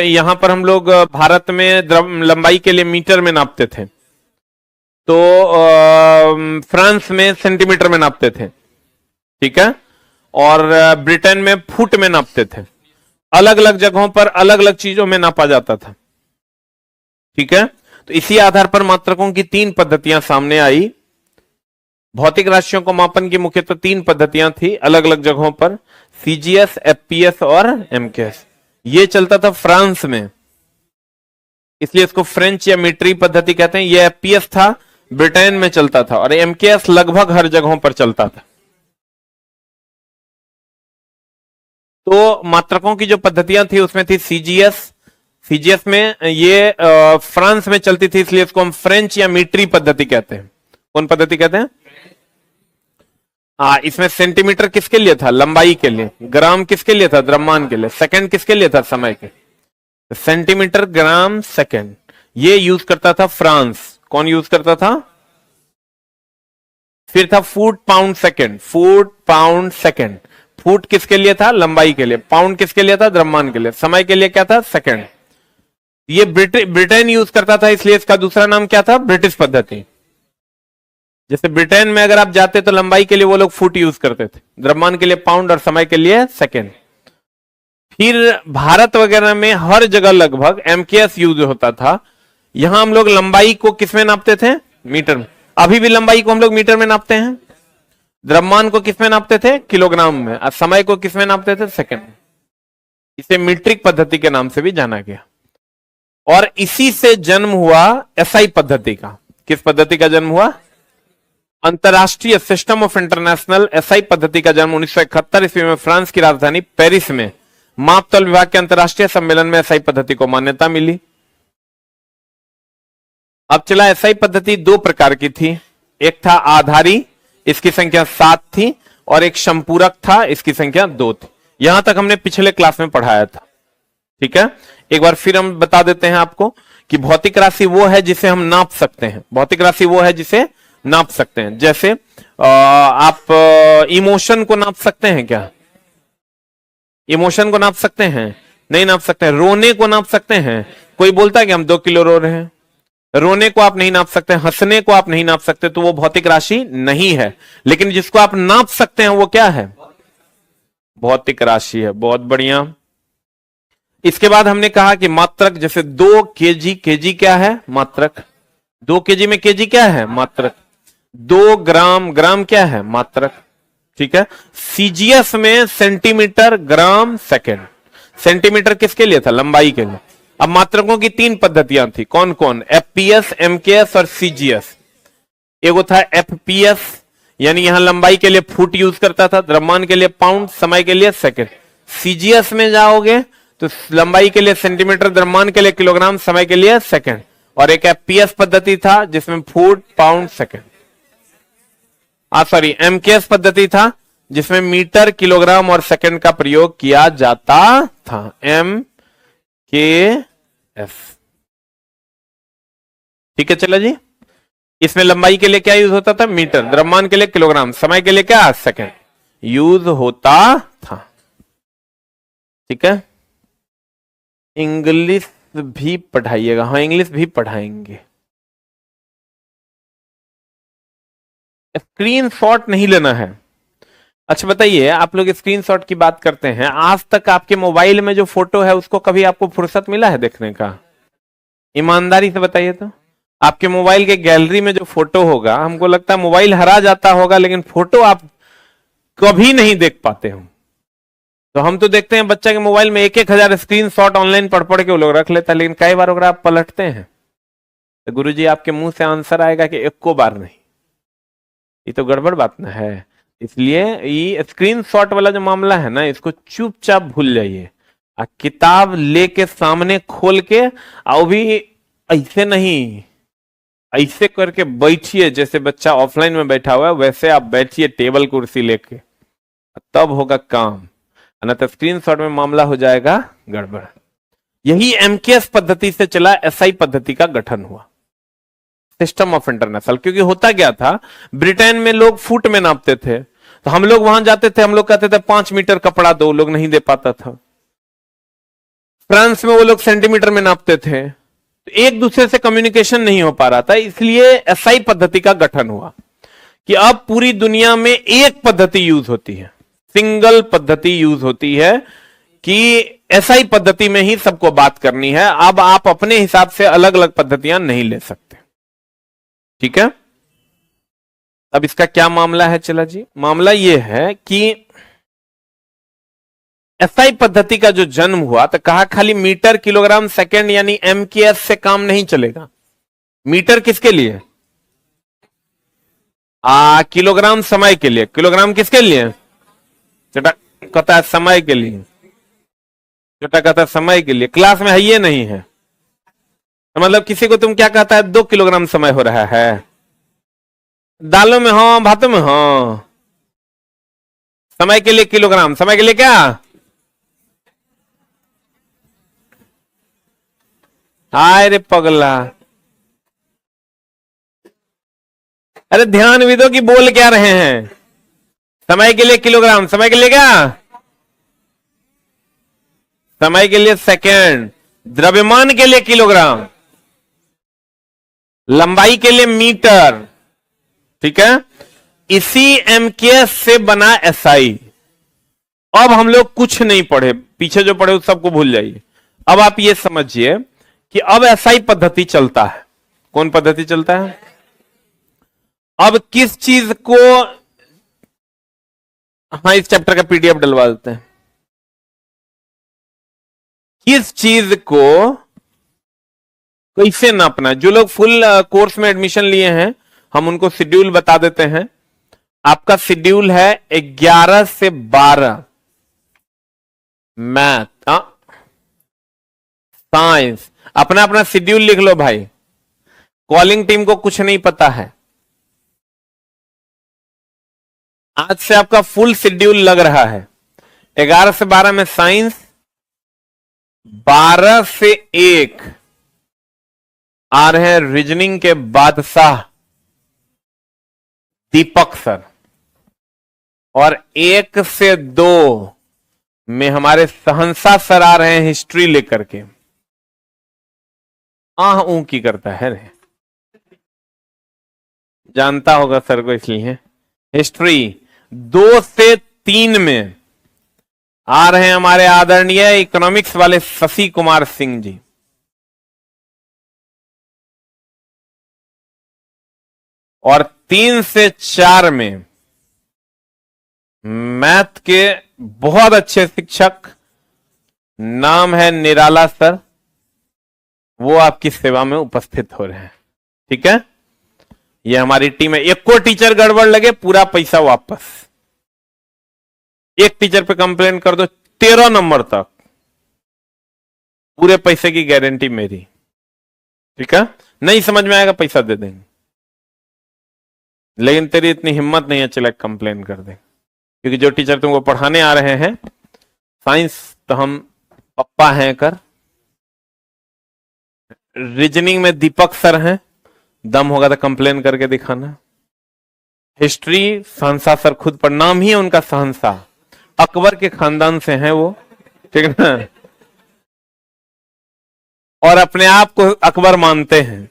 यहां पर हम लोग भारत में लंबाई के लिए मीटर में नापते थे, तो फ्रांस में सेंटीमीटर में नापते थे, ठीक है, और ब्रिटेन में फुट में नापते थे। अलग अलग जगहों पर अलग अलग चीजों में नापा जाता था, ठीक है। तो इसी आधार पर मात्रकों की 3 पद्धतियां सामने आई। भौतिक राशियों को मापन की मुख्यतः 3 पद्धतियां थी अलग अलग जगहों पर, सीजीएस, एफपीएस और एमकेएस। ये चलता था फ्रांस में, इसलिए इसको फ्रेंच या मीट्री पद्धति कहते हैं। ये एफपीएस था, ब्रिटेन में चलता था, और एमकेएस लगभग हर जगहों पर चलता था। तो मात्रकों की जो पद्धतियां थी उसमें थी सीजीएस। सीजीएस में ये फ्रांस में चलती थी, इसलिए इसको हम फ्रेंच या मीट्री पद्धति कहते हैं। कौन पद्धति कहते हैं? इसमें सेंटीमीटर किसके लिए था? लंबाई के लिए। ग्राम किसके लिए था? द्रव्यमान के लिए। सेकंड किसके लिए था? समय के। सेंटीमीटर, ग्राम, सेकंड, ये यूज करता था फ्रांस। कौन यूज करता था? फिर था foot, pound, second. Foot, pound, second. Foot किसके लिए था? लंबाई के लिए। पाउंड किसके लिए था? द्रव्यमान के लिए। समय के लिए क्या था? सेकंड। ये ब्रिटेन यूज करता था, इसलिए इसका दूसरा नाम क्या था? ब्रिटिश पद्धति। जैसे ब्रिटेन में अगर आप जाते तो लंबाई के लिए वो लोग फुट यूज करते थे, द्रव्यमान के लिए पाउंड और समय के लिए सेकंड। फिर भारत वगैरह में हर जगह लगभग एमकेएस यूज होता था। यहां हम लोग लंबाई को किस में नापते थे? मीटर में। अभी भी लंबाई को हम लोग मीटर में नापते हैं। द्रव्यमान को किस में नापते थे? किलोग्राम में। और समय को किस में नापते थे? सेकंड में। इसे मीट्रिक पद्धति के नाम से भी जाना गया। और इसी से जन्म हुआ एसआई पद्धति का। किस पद्धति का जन्म हुआ? अंतरराष्ट्रीय सिस्टम ऑफ इंटरनेशनल एसआई पद्धति का जन्म 1971 ईस्वी में फ्रांस की राजधानी पेरिस में मापतौल विभाग के अंतरराष्ट्रीय सम्मेलन में एसआई पद्धति को मान्यता मिली। अब चला, एसआई पद्धति 2 प्रकार की थी। एक था आधारी, इसकी संख्या 7 थी, और एक संपूरक था, इसकी संख्या 2 थी। यहां तक हमने पिछले क्लास में पढ़ाया था, ठीक है। एक बार फिर हम बता देते हैं आपको कि भौतिक राशि वो है जिसे हम नाप सकते हैं। भौतिक राशि वो है जिसे नाप सकते हैं। जैसे आप इमोशन को नाप सकते हैं क्या? इमोशन को नाप सकते हैं? नहीं नाप सकते हैं। रोने को नाप सकते हैं? कोई बोलता है कि हम 2 किलो रो रहे हैं। रोने को आप नहीं नाप सकते, हंसने को आप नहीं नाप सकते, तो वो भौतिक राशि नहीं है। लेकिन जिसको आप नाप सकते हैं वो क्या है? भौतिक राशि है। बहुत बढ़िया। इसके बाद हमने कहा कि मात्रक, जैसे 2 केजी, केजी क्या है? मात्रक। 2 केजी में केजी क्या है? मात्रक। 2 ग्राम, ग्राम क्या है? मात्रक, ठीक है। सीजीएस में सेंटीमीटर, ग्राम, सेकंड। सेंटीमीटर किसके लिए था? लंबाई के लिए। अब मात्रकों की 3 पद्धतियां थी। कौन कौन? एफपीएस, एमकेएस और सीजीएस। एगो था एफपीएस, यानी यहां लंबाई के लिए फुट यूज करता था, द्रव्यमान के लिए पाउंड, समय के लिए सेकंड। सीजीएस में जाओगे तो लंबाई के लिए सेंटीमीटर, द्रव्यमान के लिए किलोग्राम, समय के लिए सेकंड। और एक एफपीएस पद्धति था जिसमें foot, pound, second, sorry MKS पद्धति था जिसमें मीटर, किलोग्राम और सेकंड का प्रयोग किया जाता था। एम के एस, ठीक है। चलो जी, इसमें लंबाई के लिए क्या यूज होता था? मीटर। द्रव्यमान के लिए किलोग्राम, समय के लिए क्या? सेकंड यूज होता था, ठीक है। इंग्लिश भी पढ़ाइएगा। हाँ, इंग्लिश भी पढ़ाएंगे। स्क्रीनशॉट नहीं लेना है। अच्छा बताइए, आप लोग स्क्रीनशॉट की बात करते हैं, आज तक आपके मोबाइल में जो फोटो है उसको कभी आपको फुर्सत मिला है देखने का? ईमानदारी से बताइए तो। आपके मोबाइल के गैलरी में जो फोटो होगा, हमको लगता है मोबाइल हरा जाता होगा, लेकिन फोटो आप कभी नहीं देख पाते हो। तो हम तो देखते हैं बच्चा के मोबाइल में 1,000 स्क्रीनशॉट ऑनलाइन पढ़ पढ़ के वो लोग रख लेता है, लेकिन कई बार अगर आप पलटते हैं तो गुरुजी आपके मुंह से आंसर आएगा कि 1 बार नहीं। ये तो गड़बड़ बात ना है। इसलिए ये स्क्रीनशॉट वाला जो मामला है ना, इसको चुपचाप भूल जाइए। किताब लेके सामने खोल के, और भी ऐसे नहीं ऐसे करके बैठिए जैसे बच्चा ऑफलाइन में बैठा हुआ है, वैसे आप बैठिए टेबल कुर्सी लेके, तब होगा काम, न तो स्क्रीनशॉट में मामला हो जाएगा गड़बड़। यही एमकेएस पद्धति से चला, एसआई पद्धति का गठन हुआ, सिस्टम ऑफ इंटरनेशनल। क्योंकि होता क्या था, ब्रिटेन में लोग फुट में नापते थे, तो हम लोग वहां जाते थे, हम लोग कहते थे 5 मीटर कपड़ा दो, लोग नहीं दे पाता था। फ्रांस में वो लोग सेंटीमीटर में नापते थे, तो एक दूसरे से कम्युनिकेशन नहीं हो पा रहा था। इसलिए एसआई पद्धति का गठन हुआ कि अब पूरी दुनिया में एक पद्धति यूज होती है, सिंगल पद्धति यूज होती है कि एसआई पद्धति में ही सबको बात करनी है। अब आप अपने हिसाब से अलग अलग पद्धतियां नहीं ले सकते, ठीक है। अब इसका क्या मामला है, चला जी, मामला यह है कि एसआई पद्धति का जो जन्म हुआ तो कहा खाली मीटर किलोग्राम सेकंड यानी एमकेएस से काम नहीं चलेगा। मीटर किसके लिए? किलोग्राम समय के लिए। किलोग्राम किसके लिए? छोटा कहता है समय के लिए, छोटा कहता है समय के लिए। क्लास में है ये नहीं है, तो मतलब किसी को तुम क्या कहता है, 2 किलोग्राम समय हो रहा है, दालों में हो भातों में हो, समय के लिए किलोग्राम, समय के लिए क्या? हाय रे पगला, अरे ध्यान भी दो कि बोल क्या रहे हैं। समय के लिए किलोग्राम, समय के लिए क्या? समय के लिए सेकंड, द्रव्यमान के लिए किलोग्राम, लंबाई के लिए मीटर, ठीक है। इसी एमकेएस से बना एसआई। अब हम लोग कुछ नहीं पढ़े, पीछे जो पढ़े उस सबको भूल जाइए। अब आप ये समझिए कि अब एसआई पद्धति चलता है। कौन पद्धति चलता है? अब किस चीज को, हाँ इस चैप्टर का पीडीएफ डलवा देते हैं। किस चीज को कैसे नापना है? जो लोग फुल कोर्स में एडमिशन लिए हैं, हम उनको शेड्यूल बता देते हैं। आपका शेड्यूल है 11 से 12 मैथ, साइंस। अपना अपना शेड्यूल लिख लो भाई, कॉलिंग टीम को कुछ नहीं पता है। आज से आपका फुल शेड्यूल लग रहा है। 11 से 12 में साइंस, 12 से 1 आ रहे हैं रीजनिंग के बादशाह दीपक सर, और 1 से 2 में हमारे सहनसा सर आ रहे हैं हिस्ट्री लेकर के। ऊ की करता है रे, जानता होगा सर को इसलिए। हिस्ट्री 2 से 3 में आ रहे हैं हमारे आदरणीय इकोनॉमिक्स वाले शशि कुमार सिंह जी, और 3 से 4 में मैथ के बहुत अच्छे शिक्षक, नाम है निराला सर, वो आपकी सेवा में उपस्थित हो रहे हैं, ठीक है। ये हमारी टीम है। एक को टीचर गड़बड़ लगे पूरा पैसा वापस। एक टीचर पे कंप्लेन कर दो 13 नंबर तक, पूरे पैसे की गारंटी मेरी, ठीक है। नहीं समझ में आएगा पैसा दे देंगे, लेकिन तेरी इतनी हिम्मत नहीं है चला कंप्लेन कर दे। क्योंकि जो टीचर तुमको पढ़ाने आ रहे हैं साइंस, तो हम पप्पा हैं कर, रीजनिंग में दीपक सर हैं, दम होगा तो कंप्लेन करके दिखाना। हिस्ट्री सहनसा सर खुद पर, नाम ही है उनका सहनसा, अकबर के खानदान से हैं वो, ठीक है ना, और अपने आप को अकबर मानते हैं।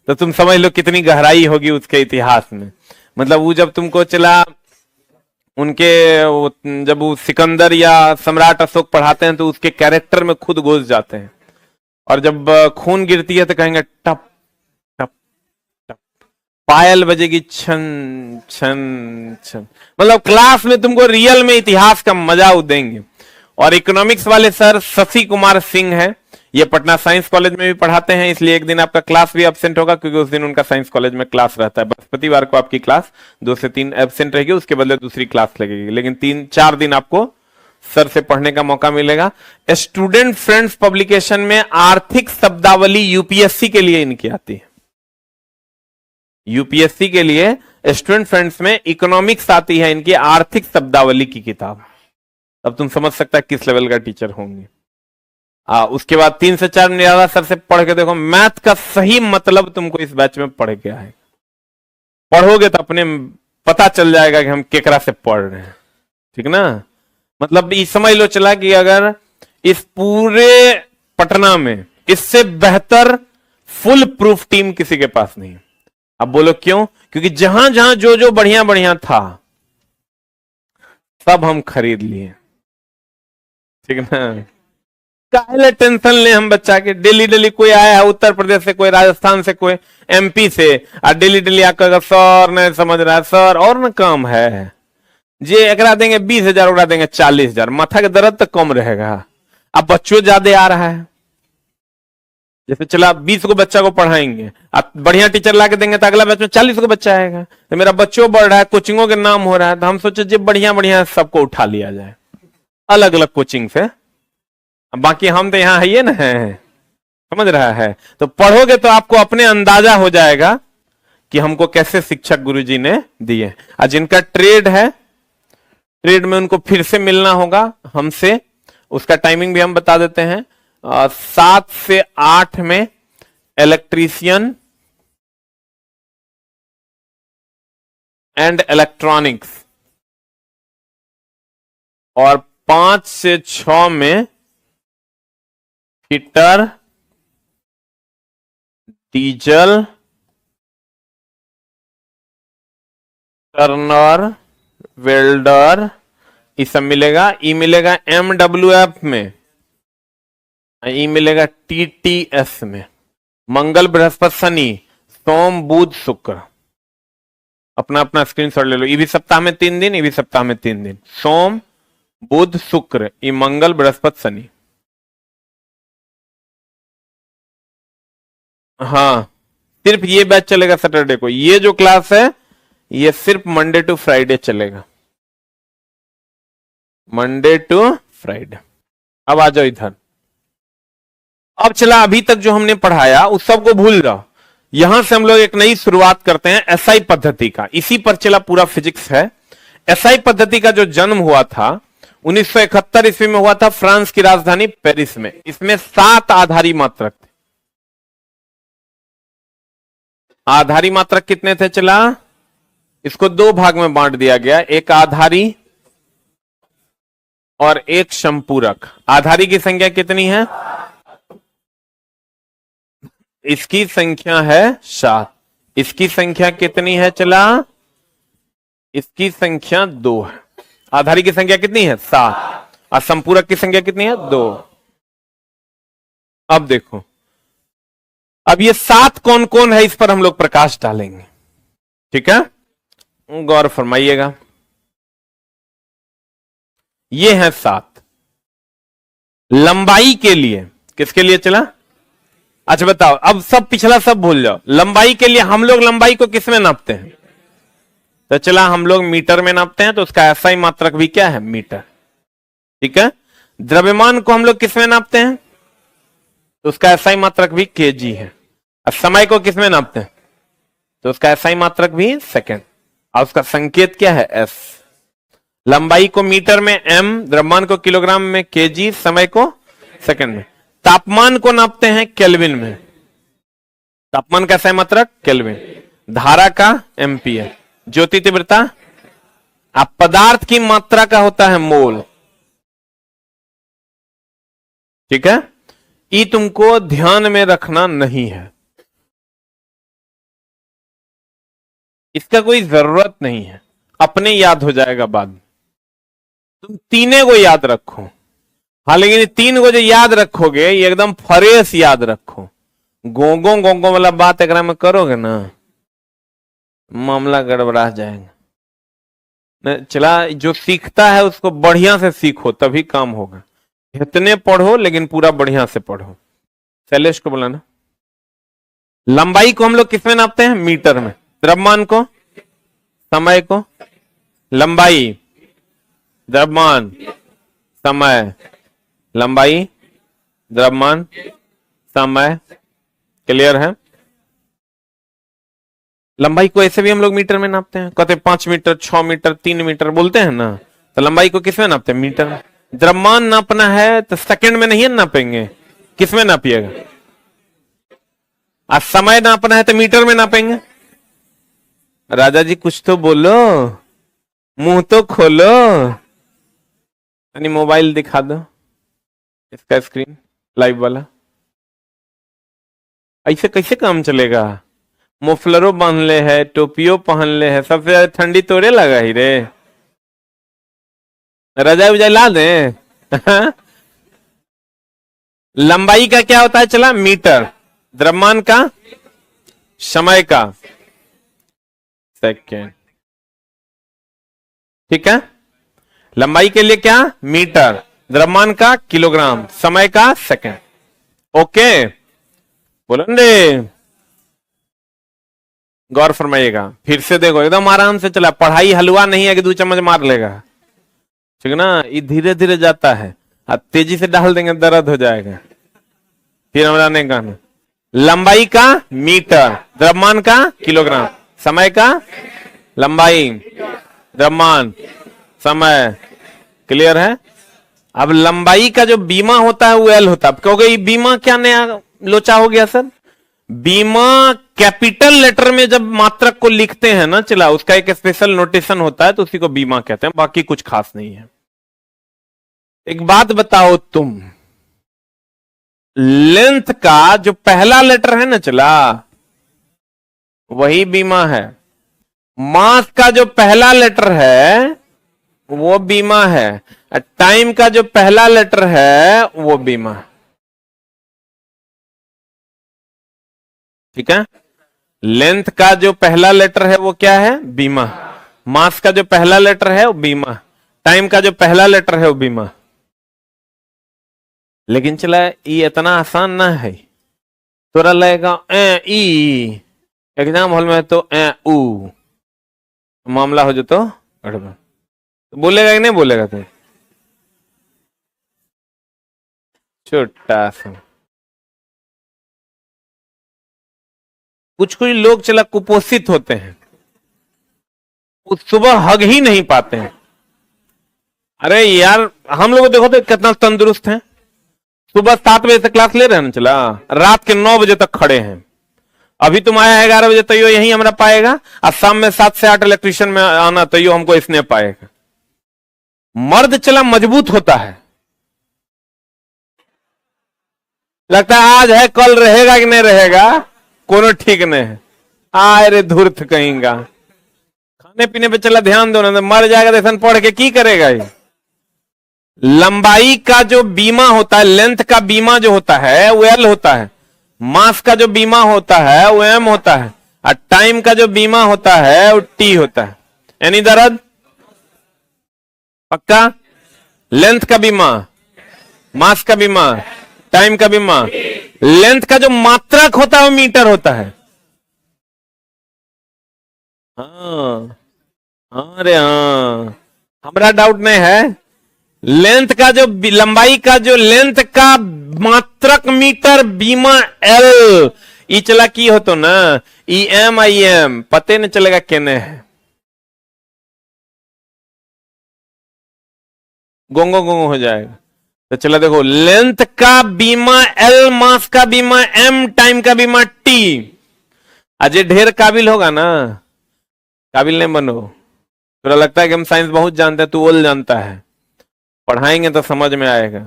तो तुम समझ लो कितनी गहराई होगी उसके इतिहास में। मतलब वो जब तुमको चला उनके जब वो सिकंदर या सम्राट अशोक पढ़ाते हैं तो उसके कैरेक्टर में खुद घुस जाते हैं, और जब खून गिरती है तो कहेंगे टप टप टप, पायल बजेगी छन छन छन। मतलब क्लास में तुमको रियल में इतिहास का मजा देंगे। और इकोनॉमिक्स वाले सर शशि कुमार सिंह हैं, ये पटना साइंस कॉलेज में भी पढ़ाते हैं, इसलिए एक दिन आपका क्लास भी एब्सेंट होगा, क्योंकि उस दिन उनका साइंस कॉलेज में क्लास रहता है। बृहस्पतिवार को आपकी क्लास 2 से 3 एब्सेंट रहेगी, उसके बदले दूसरी क्लास लगेगी, लेकिन 3-4 दिन आपको सर से पढ़ने का मौका मिलेगा। स्टूडेंट फ्रेंड्स पब्लिकेशन में आर्थिक शब्दावली यूपीएससी के लिए इनकी आती है, यूपीएससी के लिए स्टूडेंट फ्रेंड्स में इकोनॉमिक्स आती है, इनकी आर्थिक शब्दावली की किताब। अब तुम समझ सकता है किस लेवल का टीचर होंगे। उसके बाद 3 से 4 निराला सर से पढ़ के देखो, मैथ का सही मतलब तुमको इस बैच में पढ़ के आए। पढ़ोगे तो अपने पता चल जाएगा कि हम केकरा से पढ़ रहे हैं, ठीक ना। मतलब ये समझ लो चला कि अगर इस पूरे पटना में इससे बेहतर फुल प्रूफ टीम किसी के पास नहीं। अब बोलो क्यों? क्योंकि जहां जहां जो जो बढ़िया बढ़िया था सब हम खरीद लिए, ठीक ना। काहे टेंशन ले हम बच्चा के, डेली डेली कोई आया है उत्तर प्रदेश से, कोई राजस्थान से, कोई एमपी से, और डेली डेली आकर सर नहीं समझ रहा है सर, और ना काम है जे एकरा देंगे 20,000, ओकरा देंगे 40,000, माथा के दर्द तो कम रहेगा। अब बच्चों ज्यादा आ रहा है, जैसे चला 20 को बच्चा को पढ़ाएंगे, अब बढ़िया टीचर ला के देंगे तो अगला बैच में 40 को बच्चा आएगा, तो मेरा बच्चों बढ़ रहा है, कोचिंगों के नाम हो रहा है, तो हम सोचे जो बढ़िया बढ़िया सबको उठा लिया जाए अलग अलग कोचिंग से। बाकी हम तो यहां है ये ना है, समझ रहा है। तो पढ़ोगे तो आपको अपने अंदाजा हो जाएगा कि हमको कैसे शिक्षक गुरुजी ने दिए। आज जिनका ट्रेड है, ट्रेड में उनको फिर से मिलना होगा हमसे, उसका टाइमिंग भी हम बता देते हैं। 7 से 8 में इलेक्ट्रीशियन एंड इलेक्ट्रॉनिक्स, और 5 से 6 में फिटर, डीजल, टर्नर, वेल्डर, ये सब मिलेगा। ई मिलेगा MWF में, ई मिलेगा TTS में। मंगल बृहस्पति शनि, सोम बुध शुक्र, अपना अपना स्क्रीनशॉट ले लो। ये भी सप्ताह में 3 दिन, ये भी सप्ताह में 3 दिन, सोम बुध शुक्र, ये मंगल बृहस्पति शनि। हाँ, सिर्फ ये बैच चलेगा सैटरडे को। ये जो क्लास है ये सिर्फ मंडे टू फ्राइडे चलेगा, मंडे टू फ्राइडे। अब आ जाओ इधर। अब चला, अभी तक जो हमने पढ़ाया उस सबको भूल जाओ। यहां से हम लोग एक नई शुरुआत करते हैं एसआई पद्धति का। इसी पर चला पूरा फिजिक्स है। एसआई पद्धति का जो जन्म हुआ था 1971 ईस्वी में हुआ था, फ्रांस की राजधानी पेरिस में। इसमें 7 आधारी मात्रक थे। आधारी मात्रक कितने थे चला? इसको 2 भाग में बांट दिया गया, एक आधारी और एक संपूरक। आधारी की संख्या कितनी है? इसकी संख्या है 7। इसकी संख्या कितनी है चला? इसकी संख्या 2 है। आधारी की संख्या कितनी है? 7। और संपूरक की संख्या कितनी है? 2। अब देखो, अब ये 7 कौन कौन है, इस पर हम लोग प्रकाश डालेंगे, ठीक है। गौर फरमाइएगा। ये है 7 लंबाई के लिए। किसके लिए चला? अच्छा बताओ, अब सब पिछला सब भूल जाओ। लंबाई के लिए हम लोग लंबाई को किस में नापते हैं? तो चला हम लोग मीटर में नापते हैं, तो उसका एसआई मात्रक भी क्या है? मीटर, ठीक है। द्रव्यमान को हम लोग किस में नापते हैं? तो उसका एसआई मात्रक भी केजी है। अब समय को किस में नापते हैं? तो उसका एसआई मात्रक भी सेकंड, और उसका संकेत क्या है? एस। लंबाई को मीटर में एम, द्रव्यमान को किलोग्राम में केजी, समय को सेकंड में। तापमान को नापते हैं केल्विन में। तापमान का एसआई मात्रक केल्विन। धारा का एम्पियर। ज्योति तीव्रता, अब पदार्थ की मात्रा का होता है मोल, ठीक है। ये तुमको ध्यान में रखना नहीं है, इसका कोई जरूरत नहीं है, अपने याद हो जाएगा बाद में। तुम तीनों को याद रखो। हाँ, लेकिन 3 को जो याद रखोगे ये एकदम फ्रेश याद रखो। गोंगो गोंगो वाला बात एक में करोगे ना, मामला गड़बड़ा जाएगा। चला, जो सीखता है उसको बढ़िया से सीखो, तभी काम होगा। इतने पढ़ो लेकिन पूरा बढ़िया से पढ़ो। शैलेश को बुलाना। लंबाई को हम लोग किसमें नापते हैं? मीटर में। द्रव्यमान को, समय को, लंबाई, द्रव्यमान, समय, लंबाई, द्रव्यमान, समय। क्लियर है? लंबाई को ऐसे भी हम लोग मीटर में नापते हैं, कहते 5 मीटर, 6 मीटर, 3 मीटर बोलते हैं ना। तो लंबाई को किस में नापते हैं? मीटर में। द्रव्यमान नापना है तो सेकंड में नहीं नापेंगे, किस में नापिएगा? आज समय नापना है तो मीटर में नापेंगे। राजा जी कुछ तो बोलो, मुंह तो खोलो। यानी मोबाइल दिखा दो, इसका स्क्रीन लाइव वाला। ऐसे कैसे काम चलेगा? मुफलरो बांध ले है, टोपियो पहन ले है, सबसे ज्यादा ठंडी तोड़े लगा ही रे। रजाई उजाई ला दे। लंबाई का क्या होता है चला? मीटर। द्रव्यमान का? समय का सेकेंड। ठीक है, लंबाई के लिए क्या? मीटर। द्रव्यमान का? किलोग्राम। समय का? सेकेंड। ओके, बोलो रे, गौर फरमाइएगा। फिर से देखो, एकदम आराम से चला। पढ़ाई हलवा नहीं है कि 2 चम्मच मार लेगा, ठीक है ना। ये धीरे धीरे जाता है, अब तेजी से डाल देंगे दर्द हो जाएगा। फिर हमारा नहीं कहना। लंबाई का मीटर, द्रव्यमान का किलोग्राम, समय का? लंबाई, द्रव्यमान, समय। क्लियर है? अब लंबाई का जो बीमा होता है वो एल होता है। क्योंकि बीमा क्या नया लोचा हो गया सर? बीमा कैपिटल लेटर में जब मात्रक को लिखते हैं ना चला, उसका एक स्पेशल नोटेशन होता है, तो उसी को बीमा कहते हैं, बाकी कुछ खास नहीं है। एक बात बताओ तुम, लेंथ का जो पहला लेटर है ना चला, वही बीमा है। मास का जो पहला लेटर है वो बीमा है। टाइम का जो पहला लेटर है वो बीमा है। ठीक है, लेंथ का जो पहला लेटर है वो क्या है? बीमा। मास का जो पहला लेटर है वो बीमा। टाइम का जो पहला लेटर है वो बीमा। लेकिन चला ये इतना आसान ना है। तोरा लगेगा ई, एग्जाम हॉल में तो ऊ मामला हो जो तो बोलेगा कि नहीं बोलेगा? तो छोटा सा कुछ कुछ लोग चला कुपोषित होते हैं, सुबह हग ही नहीं पाते हैं। अरे यार हम लोग देखो तो कितना तंदुरुस्त हैं। सुबह 7 बजे से क्लास ले रहे हैं ना चला, रात के 9 बजे तक खड़े हैं। अभी तुम आया 11 बजे, तो यो यही हमरा पाएगा। और शाम में 7 से 8 इलेक्ट्रिशियन में आना, तो यो हमको इसने पाएगा। मर्द चला मजबूत होता है, लगता है आज है कल रहेगा कि नहीं रहेगा कोनो ठीक नहीं है। आए रे धूर्त कहेंगा। खाने पीने पे चला ध्यान दो ना, मर जाएगा तो पढ़ के की करेगा ये। लंबाई का जो बीमा होता है, लेंथ का बीमा जो होता है वो एल होता है। मास का जो बीमा होता है वो एम होता है। और टाइम का जो बीमा होता है वो टी होता है। यानी दर्द पक्का? लेंथ का बीमा, मास का बीमा, टाइम का बीमा। लेंथ का जो मात्रक होता है वो मीटर होता है। हाँ, अरे हाँ, हमारा डाउट नहीं है। लेंथ का जो लंबाई का जो लेंथ का मात्रक मीटर बीमा एल, ई चला की हो तो ना, ई एम आई एम पते नहीं चलेगा केने है। गोंगो गोंगो हो जाएगा। तो चला देखो, लेंथ का बीमा एल, मास का बीमा एम, टाइम का बीमा टी। अजय ढेर काबिल होगा ना, काबिल नहीं बनो। तो लगता है कि हम साइंस बहुत जानते हैं, तू ओल जानता है। पढ़ाएंगे तो समझ में आएगा।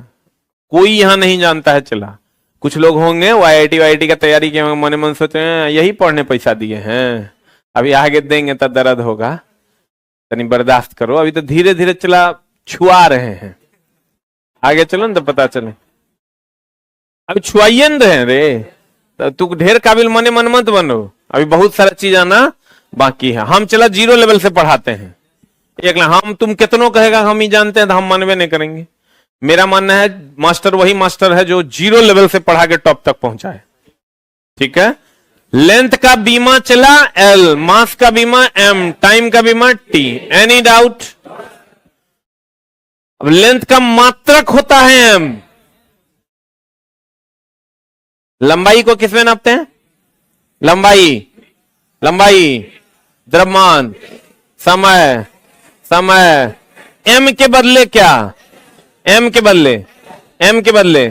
कोई यहां नहीं जानता है चला। कुछ लोग होंगे वो आईआईटी वाईआईटी का तैयारी किए, मन मन सोचे हैं यही पढ़ने पैसा दिए हैं, अभी आगे देंगे तो दर्द होगा, तनी बर्दाश्त करो। अभी तो धीरे धीरे चला छुआ रहे हैं, आगे चलो ना तो पता चले। अभी छुआइए न रहे रे, तो तू ढेर काबिल मने मन मत बनो। अभी बहुत सारा चीज आना बाकी है। हम चला 0 लेवल से पढ़ाते हैं। एक हम तुम कितनों कहेगा हम ही जानते हैं तो हम मानवे नहीं करेंगे। मेरा मानना है मास्टर वही मास्टर है जो 0 लेवल से पढ़ा के टॉप तक पहुंचाए। ठीक है, लेंथ का बीमा चला एल, मास का बीमा एम, टाइम का बीमा टी। Any doubt? अब लेंथ का मात्रक होता है एम। लंबाई को किसमें नापते हैं? लंबाई लंबाई, द्रव्यमान, समय, समय, m के बदले क्या, m के बदले, m के बदले,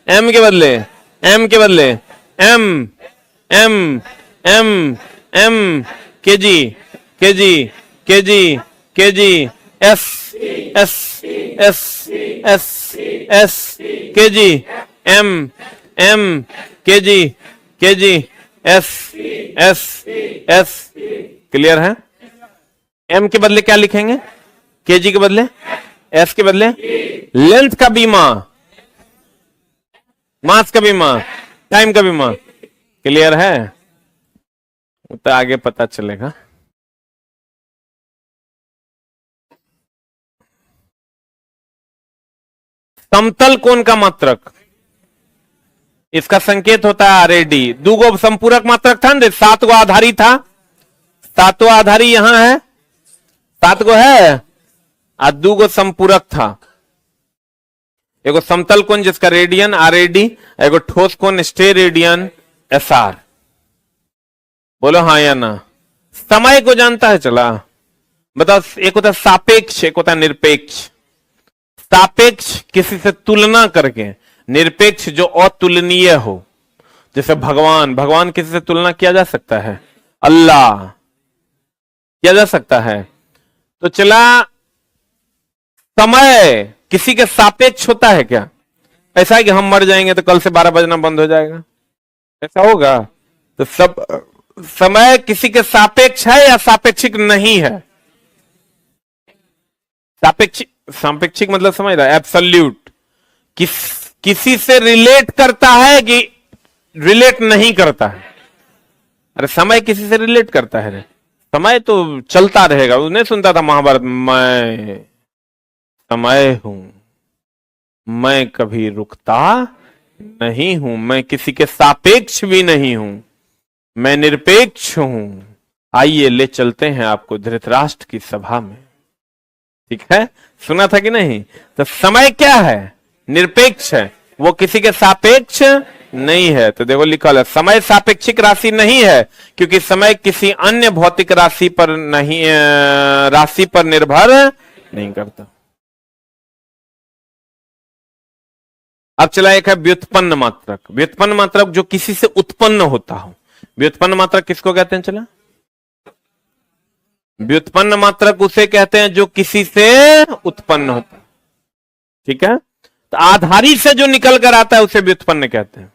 m के बदले, m के बदले, m, m, m, m, KG, KG, KG, KG, s, s, s, s, s, KG, m, m, KG, KG, s, s, s, clear है? m के बदले क्या लिखेंगे, केजी के बदले, s के बदले लेंथ का बीमा, मास का बीमा, टाइम का बीमा। क्लियर है? तो आगे पता चलेगा। समतल कोण का मात्रक, इसका संकेत होता है आरएडी। दूगो संपूरक मात्रक था ना, 7 गो आधारी था, 7वां आधारी यहां है, 7 गो है और 2 गो संपूरक था। एगो समतल कोण जिसका रेडियन आरएडी, एगो ठोस कोण स्टेरेडियन एसआर। बोलो हाँ या ना? समय को जानता है? चला बताओ, एक होता है सापेक्ष, एक होता है निरपेक्ष। सापेक्ष किसी से तुलना करके, निरपेक्ष जो अतुलनीय हो, जैसे भगवान, भगवान किसी से तुलना किया जा सकता है? अल्लाह किया जा सकता है। तो चला, समय किसी के सापेक्ष होता है क्या? ऐसा है कि हम मर जाएंगे तो कल से 12 बजना बंद हो जाएगा, ऐसा होगा? तो सब समय किसी के सापेक्ष है या सापेक्षिक नहीं है? सापेक्षिक, सापेक्षिक मतलब समझ रहा है? एब्सोल्यूट। किसी से रिलेट करता है कि रिलेट नहीं करता है? अरे समय किसी से रिलेट करता है रे, समय तो चलता रहेगा। उसने सुनता था महाभारत, मैं समय हूं, मैं कभी रुकता नहीं हूं, मैं किसी के सापेक्ष भी नहीं हूं, मैं निरपेक्ष हूं। आइए ले चलते हैं आपको धृतराष्ट्र की सभा में। ठीक है, सुना था कि नहीं? तो समय क्या है? निरपेक्ष है, वो किसी के सापेक्ष नहीं है। तो देखो लिखा है, समय सापेक्षिक राशि नहीं है क्योंकि समय किसी अन्य भौतिक राशि पर नहीं, राशि पर निर्भर नहीं करता। अब चला एक है व्युत्पन्न मात्रक। व्युत्पन्न मात्रक जो किसी से उत्पन्न होता हो। व्युत्पन्न मात्रक किसको कहते हैं? चला, व्युत्पन्न मात्रक उसे कहते हैं जो किसी से उत्पन्न होता है। ठीक है, तो आधारी से जो निकल कर आता है उसे व्युत्पन्न कहते हैं।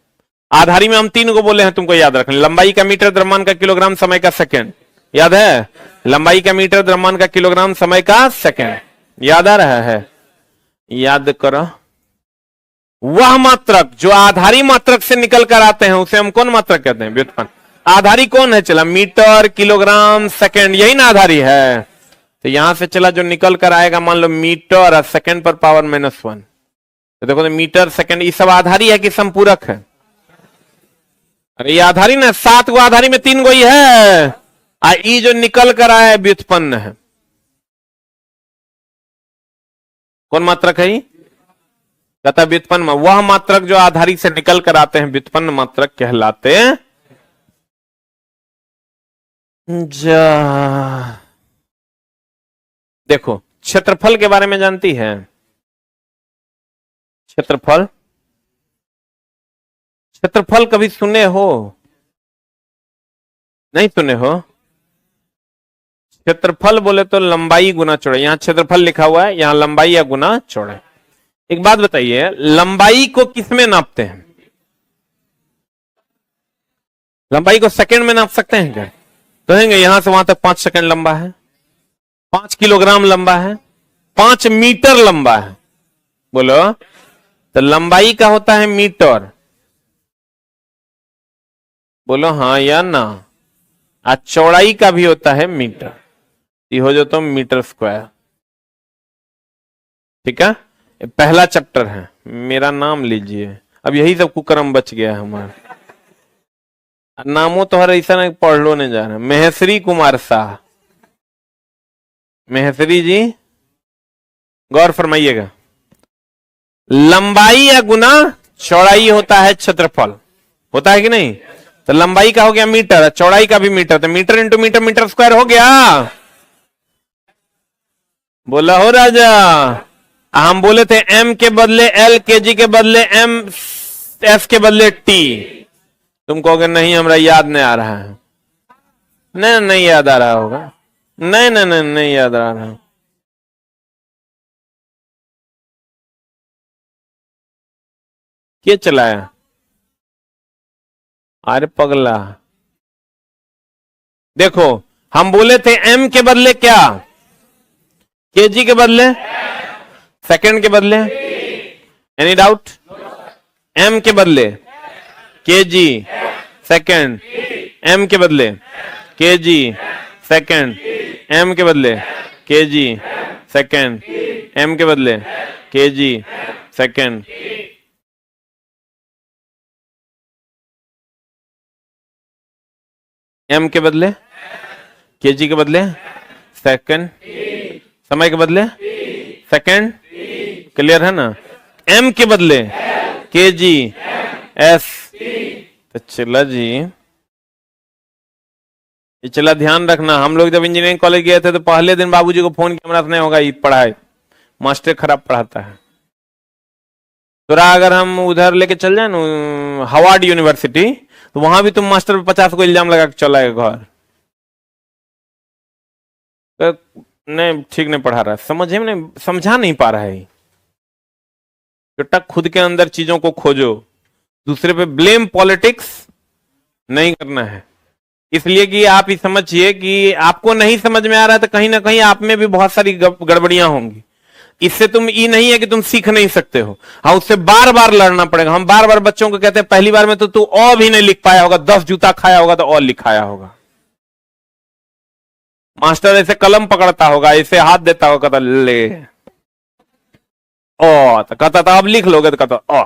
आधारी में हम 3 को बोले हैं, तुमको याद रखना। लंबाई का मीटर, द्रव्यमान का किलोग्राम, समय का सेकंड। याद है? लंबाई का मीटर, द्रव्यमान का किलोग्राम, समय का सेकंड। याद आ रहा है? याद करो। वह मात्रक जो आधारी मात्रक से निकल कर आते हैं उसे हम कौन मात्रक कहते हैं? व्युत्पन्न। आधारी कौन है? चला, मीटर, किलोग्राम, सेकंड, यही ना आधारी है। तो यहां से चला जो निकल कर आएगा, मान लो मीटर और सेकंड पर पावर -1। तो देखो, तो मीटर, सेकंड, ये सब आधारी है कि संपूरक है? अरे ये आधारी ना, 7 गो आधारी में 3 गो ही है, ये जो निकल कर आया है व्युत्पन्न है। कौन मात्रक है? कहता व्युत्पन्न। वह मात्रक जो आधारी से निकल कर आते हैं व्युत्पन्न मात्रक कहलाते हैं। देखो, क्षेत्रफल के बारे में जानती है? क्षेत्रफल, क्षेत्रफल कभी सुने हो? नहीं सुने हो? क्षेत्रफल बोले तो लंबाई गुना चौड़ाई। यहां क्षेत्रफल लिखा हुआ है, यहां लंबाई या गुना चौड़ाई। एक बात बताइए, लंबाई को किसमें नापते हैं? लंबाई को सेकंड में नाप सकते हैं क्या? तो कहेंगे यहां से वहां तक 5 सेकंड लंबा है, 5 किलोग्राम लंबा है, 5 मीटर लंबा है। बोलो, तो लंबाई का होता है मीटर। बोलो हाँ या ना? आज चौड़ाई का भी होता है मीटर। ये हो जो तो मीटर स्क्वायर। ठीक है, पहला चैप्टर है, मेरा नाम लीजिए। अब यही सब कुकर्म बच गया है हमारा। नामों तो हर ऐसा नहीं पढ़ लो नहीं जा रहा। महेश्वरी कुमार शाह, महेश्वरी जी गौर फरमाइएगा। लंबाई या गुना चौड़ाई होता है क्षेत्रफल, होता है कि नहीं? तो लंबाई का हो गया मीटर, चौड़ाई का भी मीटर, तो metre into metre, metre square हो गया। बोला हो राजा। हम बोले थे m के बदले l, kg के बदले m, s के बदले t। तुम कहोगे नहीं हमरा याद नहीं आ रहा है। नहीं नहीं याद आ रहा होगा। नहीं नहीं नहीं नहीं याद आ रहा। क्या चलाया? अरे पगला, देखो हम बोले थे m के बदले क्या, kg के बदले, सेकंड के बदले, एनी डाउट? m के बदले kg सेकंड, m के बदले kg सेकंड, m के बदले kg सेकंड, m के बदले kg सेकंड। m के बदले kg के बदले सेकंड, समय के बदले सेकंड, क्लियर है ना? m के बदले kg s। तो चला जी, ये चला ध्यान रखना। हम लोग जब इंजीनियरिंग कॉलेज गए थे तो पहले दिन बाबूजी को फोन किया, नहीं होगा ये पढ़ाई, मास्टर खराब पढ़ाता है। तो अगर हम उधर लेके चल जाए ना हार्वर्ड यूनिवर्सिटी, तो वहां भी तुम मास्टर पे 50 को इल्जाम लगा के चला है घर, तो नहीं ठीक नहीं पढ़ा रहा है, समझे नहीं, समझा नहीं पा रहा है। बेटा खुद के अंदर चीजों को खोजो, दूसरे पे ब्लेम पॉलिटिक्स नहीं करना है। इसलिए कि आप ये समझिए कि आपको नहीं समझ में आ रहा है तो कहीं ना कहीं आप में भी बहुत सारी गड़बड़ियां होंगी। इससे तुम ये नहीं है कि तुम सीख नहीं सकते हो, हाँ उससे बार बार लड़ना पड़ेगा। हम बार बार बच्चों को कहते हैं पहली बार में तो तू और भी नहीं लिख पाया होगा, 10 जूता खाया होगा तो और लिखाया होगा। मास्टर ऐसे कलम पकड़ता होगा, ऐसे हाथ देता होगा, कहता ले ओ, तो कहता था अब लिख लोगे, तो कहता ओ,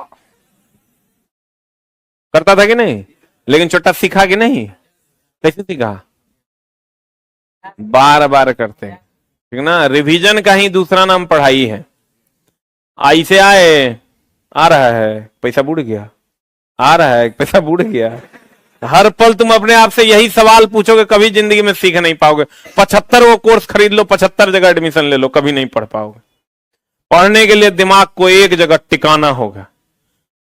करता था कि नहीं? लेकिन छोटा सीखा कि नहीं? कैसे सीखा? बार बार करते, ठीक ना? रिवीजन का ही दूसरा नाम पढ़ाई है। ऐसे आए, आ रहा है पैसा बुढ़ गया, आ रहा है पैसा बुढ़ गया। हर पल तुम अपने आप से यही सवाल पूछोगे, कभी जिंदगी में सीख नहीं पाओगे। 75 वो कोर्स खरीद लो, 75 जगह एडमिशन ले लो, कभी नहीं पढ़ पाओगे। पढ़ने के लिए दिमाग को एक जगह टिकाना होगा,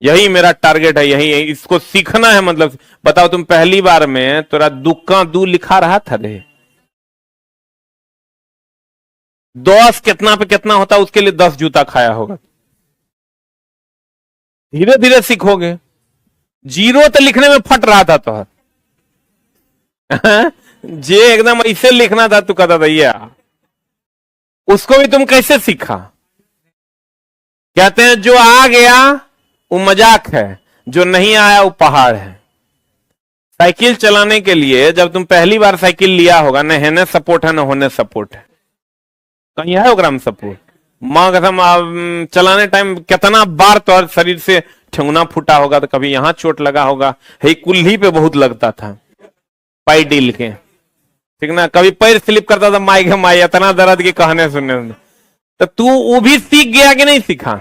यही मेरा टारगेट है, यही इसको सीखना है। मतलब बताओ तुम पहली बार में तोरा दुक्का दू लिखा रहा था रे, 10 कितना पे कितना होता उसके लिए 10 जूता खाया होगा। धीरे धीरे सीखोगे। जीरो तो लिखने में फट रहा था तो जे एकदम ऐसे लिखना था, तू कहता भैया उसको भी तुम कैसे सीखा? कहते हैं जो आ गया वो मजाक है, जो नहीं आया वो पहाड़ है। साइकिल चलाने के लिए जब तुम पहली बार साइकिल लिया होगा, न हेने सपोर्ट है न होने सपोर्ट है, कहीं है ओकरा में सपोर्ट? माँ कसम चलाने टाइम कितना बार तो शरीर से ठेंगुना फूटा होगा, तो कभी यहां चोट लगा होगा, हे कुल्ही पे बहुत लगता था पाई डील के, ठीक ना? कभी पैर स्लिप करता था, माई के माई इतना दर्द के कहने सुनने में। तो तू वो भी सीख गया कि नहीं सीखा?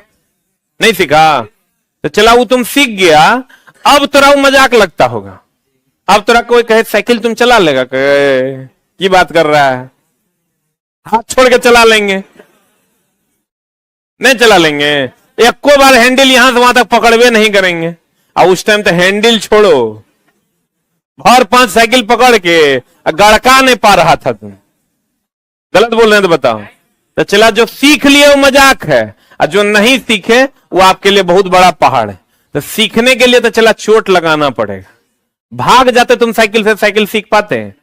नहीं सीखा? तो चला वो तुम सीख गया, अब तोरा वो मजाक लगता होगा। अब तोरा कोई कहे साइकिल तुम चला लेगा, की बात कर रहा है, हाथ छोड़ के चला लेंगे? नहीं चला लेंगे, एक को बार हैंडल यहां से वहां तक पकड़वे नहीं करेंगे। और उस टाइम तो हैंडल छोड़ो, और 5 साइकिल पकड़ के गड़का नहीं पा रहा था तुम। गलत बोल रहे हैं तो बताओ। तो चला जो सीख लिए वो मजाक है, और जो नहीं सीखे वो आपके लिए बहुत बड़ा पहाड़ है। तो सीखने के लिए तो चला चोट लगाना पड़ेगा। भाग जाते तुम साइकिल से, साइकिल सीख पाते हैं?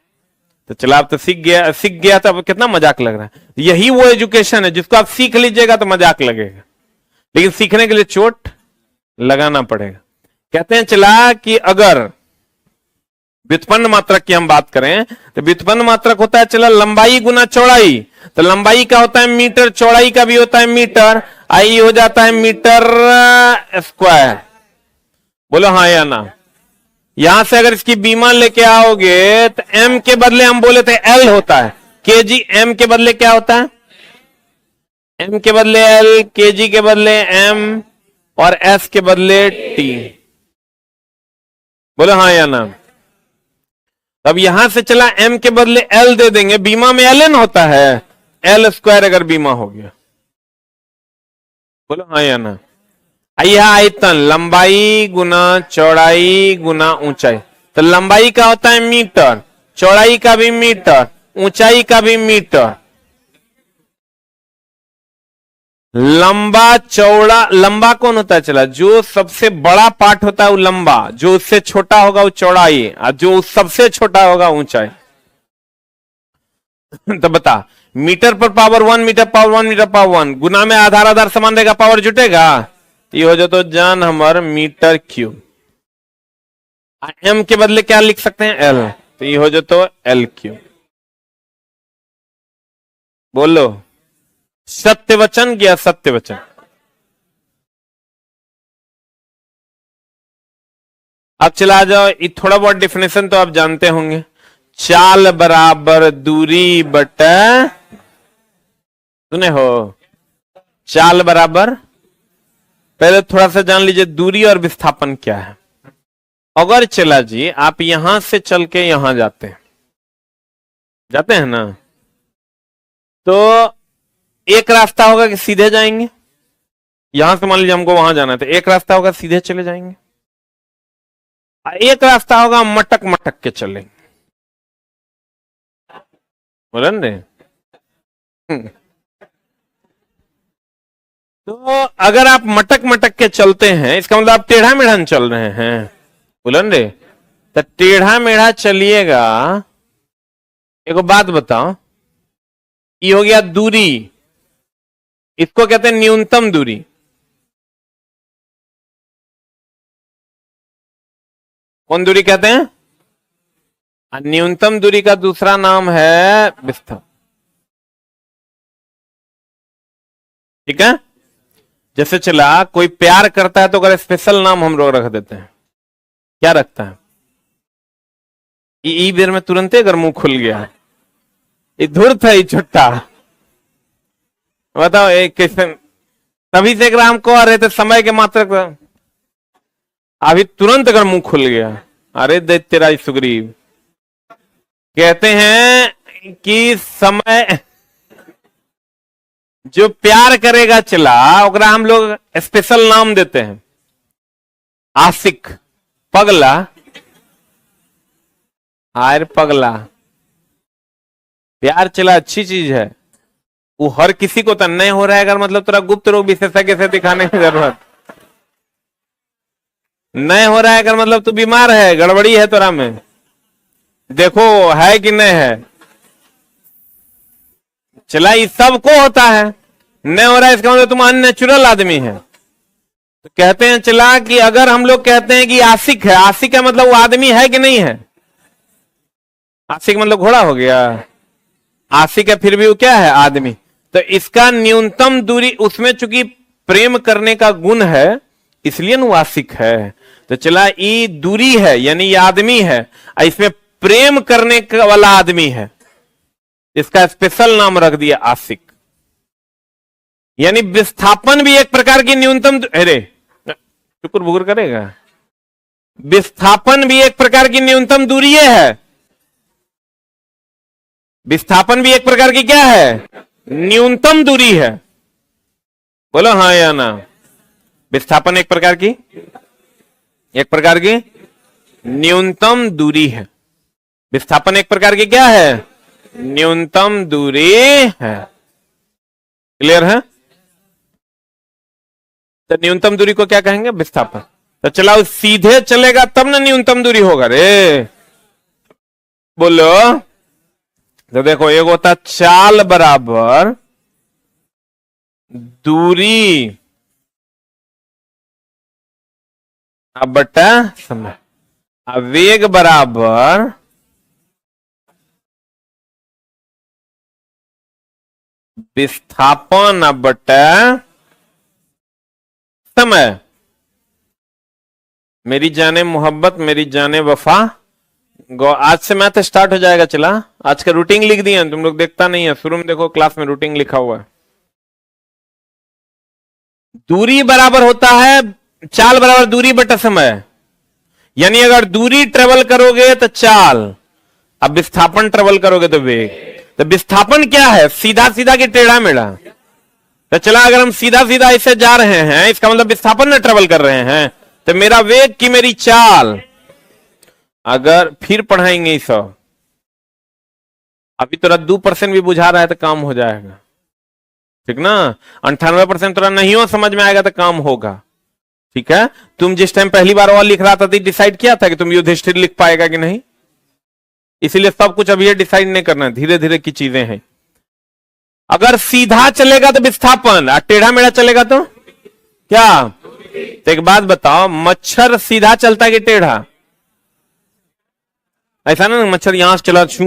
तो चला अब तो सीख गया तो अब कितना मजाक लग रहा है। यही वो एजुकेशन है जिसको आप सीख लीजिएगा तो मजाक लगेगा, लेकिन सीखने के लिए चोट लगाना पड़ेगा। कहते हैं चला कि अगर व्युत्पन्न मात्रक की हम बात करें तो व्युत्पन्न मात्रक होता है चला लंबाई गुना चौड़ाई। तो लंबाई का होता है मीटर, चौड़ाई का भी होता है मीटर, आई हो जाता है मीटर स्क्वायर। बोलो हाँ या ना? यहां से अगर इसकी बीमा लेके आओगे तो m के बदले हम बोले थे l होता है, kg m के बदले क्या होता है? m के बदले l, kg के बदले m और s के बदले t। बोलो हाँ या ना? अब यहां से चला m के बदले l दे देंगे, बीमा में ln होता है, l स्क्वायर अगर बीमा हो गया, बोलो हाँ या ना। यह आयतन लंबाई गुना चौड़ाई गुना ऊंचाई, तो लंबाई का होता है मीटर, चौड़ाई का भी मीटर, ऊंचाई का भी मीटर। लंबा चौड़ा, लंबा कौन होता है चला, जो सबसे बड़ा पार्ट होता है वो लंबा, जो उससे छोटा होगा वो चौड़ाई, और जो सबसे छोटा होगा ऊंचाई। तो बता, मीटर पर power 1, metre power 1, metre power 1, गुना में आधार आधार समान रहेगा, पावर जुटेगा, ये हो जाए तो जान हमार मीटर क्यूब। एम के बदले क्या लिख सकते हैं, एल, तो ये हो जाए तो एल क्यूब। बोलो सत्य वचन या सत्य वचन। अब चला जाओ, ये थोड़ा बहुत डिफिनेशन तो आप जानते होंगे, चाल बराबर दूरी बटा, सुने हो, चाल बराबर, पहले थोड़ा सा जान लीजिए दूरी और विस्थापन क्या है। अगर चला जी आप यहां से चल के यहां जाते हैं ना, तो एक रास्ता होगा कि सीधे जाएंगे, यहां से मान लीजिए हमको वहां जाना है, तो एक रास्ता होगा सीधे चले जाएंगे, एक रास्ता होगा मटक मटक के चलेंगे, बोलन रे। तो अगर आप मटक मटक के चलते हैं, इसका मतलब आप टेढ़ा मेढ़ा चल रहे हैं, बोलन रे, तो टेढ़ा मेढ़ा चलिएगा। एक बात बताओ, ये हो गया दूरी, इसको कहते हैं न्यूनतम दूरी। कौन दूरी कहते हैं, न्यूनतम दूरी का दूसरा नाम है विस्थापन, ठीक है। जैसे चला कोई प्यार करता है तो अगर स्पेशल नाम हम लोग रख देते हैं, क्या रखता है, ई बेर में तुरंत अगर मुंह खुल गया, ये धूर्त है, ये छुट्टा, बताओ एक कैसे, तभी से हम कह रहे थे समय के मात्र, अभी तुरंत अगर मुंह खुल गया, अरे दे तेरा सुग्रीव, कहते हैं कि समय जो प्यार करेगा चला, ओकरा हम लोग स्पेशल नाम देते हैं, आशिक, पगला, आयर पगला। प्यार चला अच्छी चीज है, वो हर किसी को तो नहीं हो रहा है, अगर मतलब तेरा गुप्त रोग विशेषज्ञ से दिखाने की जरूरत नहीं हो रहा है, अगर मतलब तू बीमार है, गड़बड़ी है तोरा में, देखो है कि नहीं है, चला ये सबको होता है, नहीं हो रहा है इसका मतलब तुम अननेचुरल आदमी है। तो कहते हैं चला कि अगर हम लोग कहते हैं कि आशिक है, आशिक का मतलब वो आदमी है कि नहीं है, आशिक मतलब घोड़ा हो गया, आशिक है फिर भी वो क्या है, आदमी। तो इसका न्यूनतम दूरी, उसमें चूंकि प्रेम करने का गुण है इसलिए वो आशिक है। तो चला ये दूरी है यानी ये आदमी है, इसमें प्रेम करने वाला आदमी है, इसका स्पेशल नाम रख दिया आशिक। यानी विस्थापन भी एक प्रकार की न्यूनतम, अरे शुक्र बुकुर करेगा, विस्थापन भी एक प्रकार की न्यूनतम दूरी है, विस्थापन भी एक प्रकार की क्या है, न्यूनतम दूरी है, बोलो हाँ या ना। विस्थापन एक प्रकार की न्यूनतम दूरी है, विस्थापन एक प्रकार की क्या है, न्यूनतम दूरी है, क्लियर है। तो न्यूनतम दूरी को क्या कहेंगे, विस्थापन। तो चलाओ सीधे चलेगा तब ना न्यूनतम दूरी होगा रे, बोलो। तो देखो एक होता चाल बराबर दूरी बटा समय, वेग बराबर विस्थापन बटा समय। मेरी जाने मोहब्बत, मेरी जाने वफा, आज से मैथ स्टार्ट हो जाएगा। चला आज का रूटीन लिख दिया, तुम लोग देखता नहीं है, शुरू में देखो क्लास में रूटीन लिखा हुआ है। दूरी बराबर होता है, चाल बराबर दूरी बटा समय, यानी अगर दूरी ट्रेवल करोगे तो चाल, अब विस्थापन ट्रेवल करोगे तो वेग। तो विस्थापन क्या है? सीधा सीधा कि टेढ़ा मेढ़ा? तो चला, अगर हम सीधा सीधा इससे जा रहे हैं, इसका मतलब विस्थापन में ट्रेवल कर रहे हैं, तो मेरा वेग की मेरी चाल, अगर फिर पढ़ाएंगे इस सब, अभी तोरा 2% भी बुझा रहा है तो काम हो जाएगा, ठीक ना। 98% तोरा नहीं हो समझ में आएगा तो काम होगा, ठीक है। तुम जिस टाइम पहली बार और लिख रहा था तो डिसाइड किया था कि तुम युधिष्ठिर लिख पाएगा कि नहीं, इसीलिए सब कुछ अभी डिसाइड नहीं करना है, धीरे धीरे की चीजें हैं। अगर सीधा चलेगा तो विस्थापन, और टेढ़ा मेढ़ा चलेगा तो क्या? तो एक बात बताओ, मच्छर सीधा चलता है कि टेढ़ा? ऐसा ना मच्छर यहां से चला छू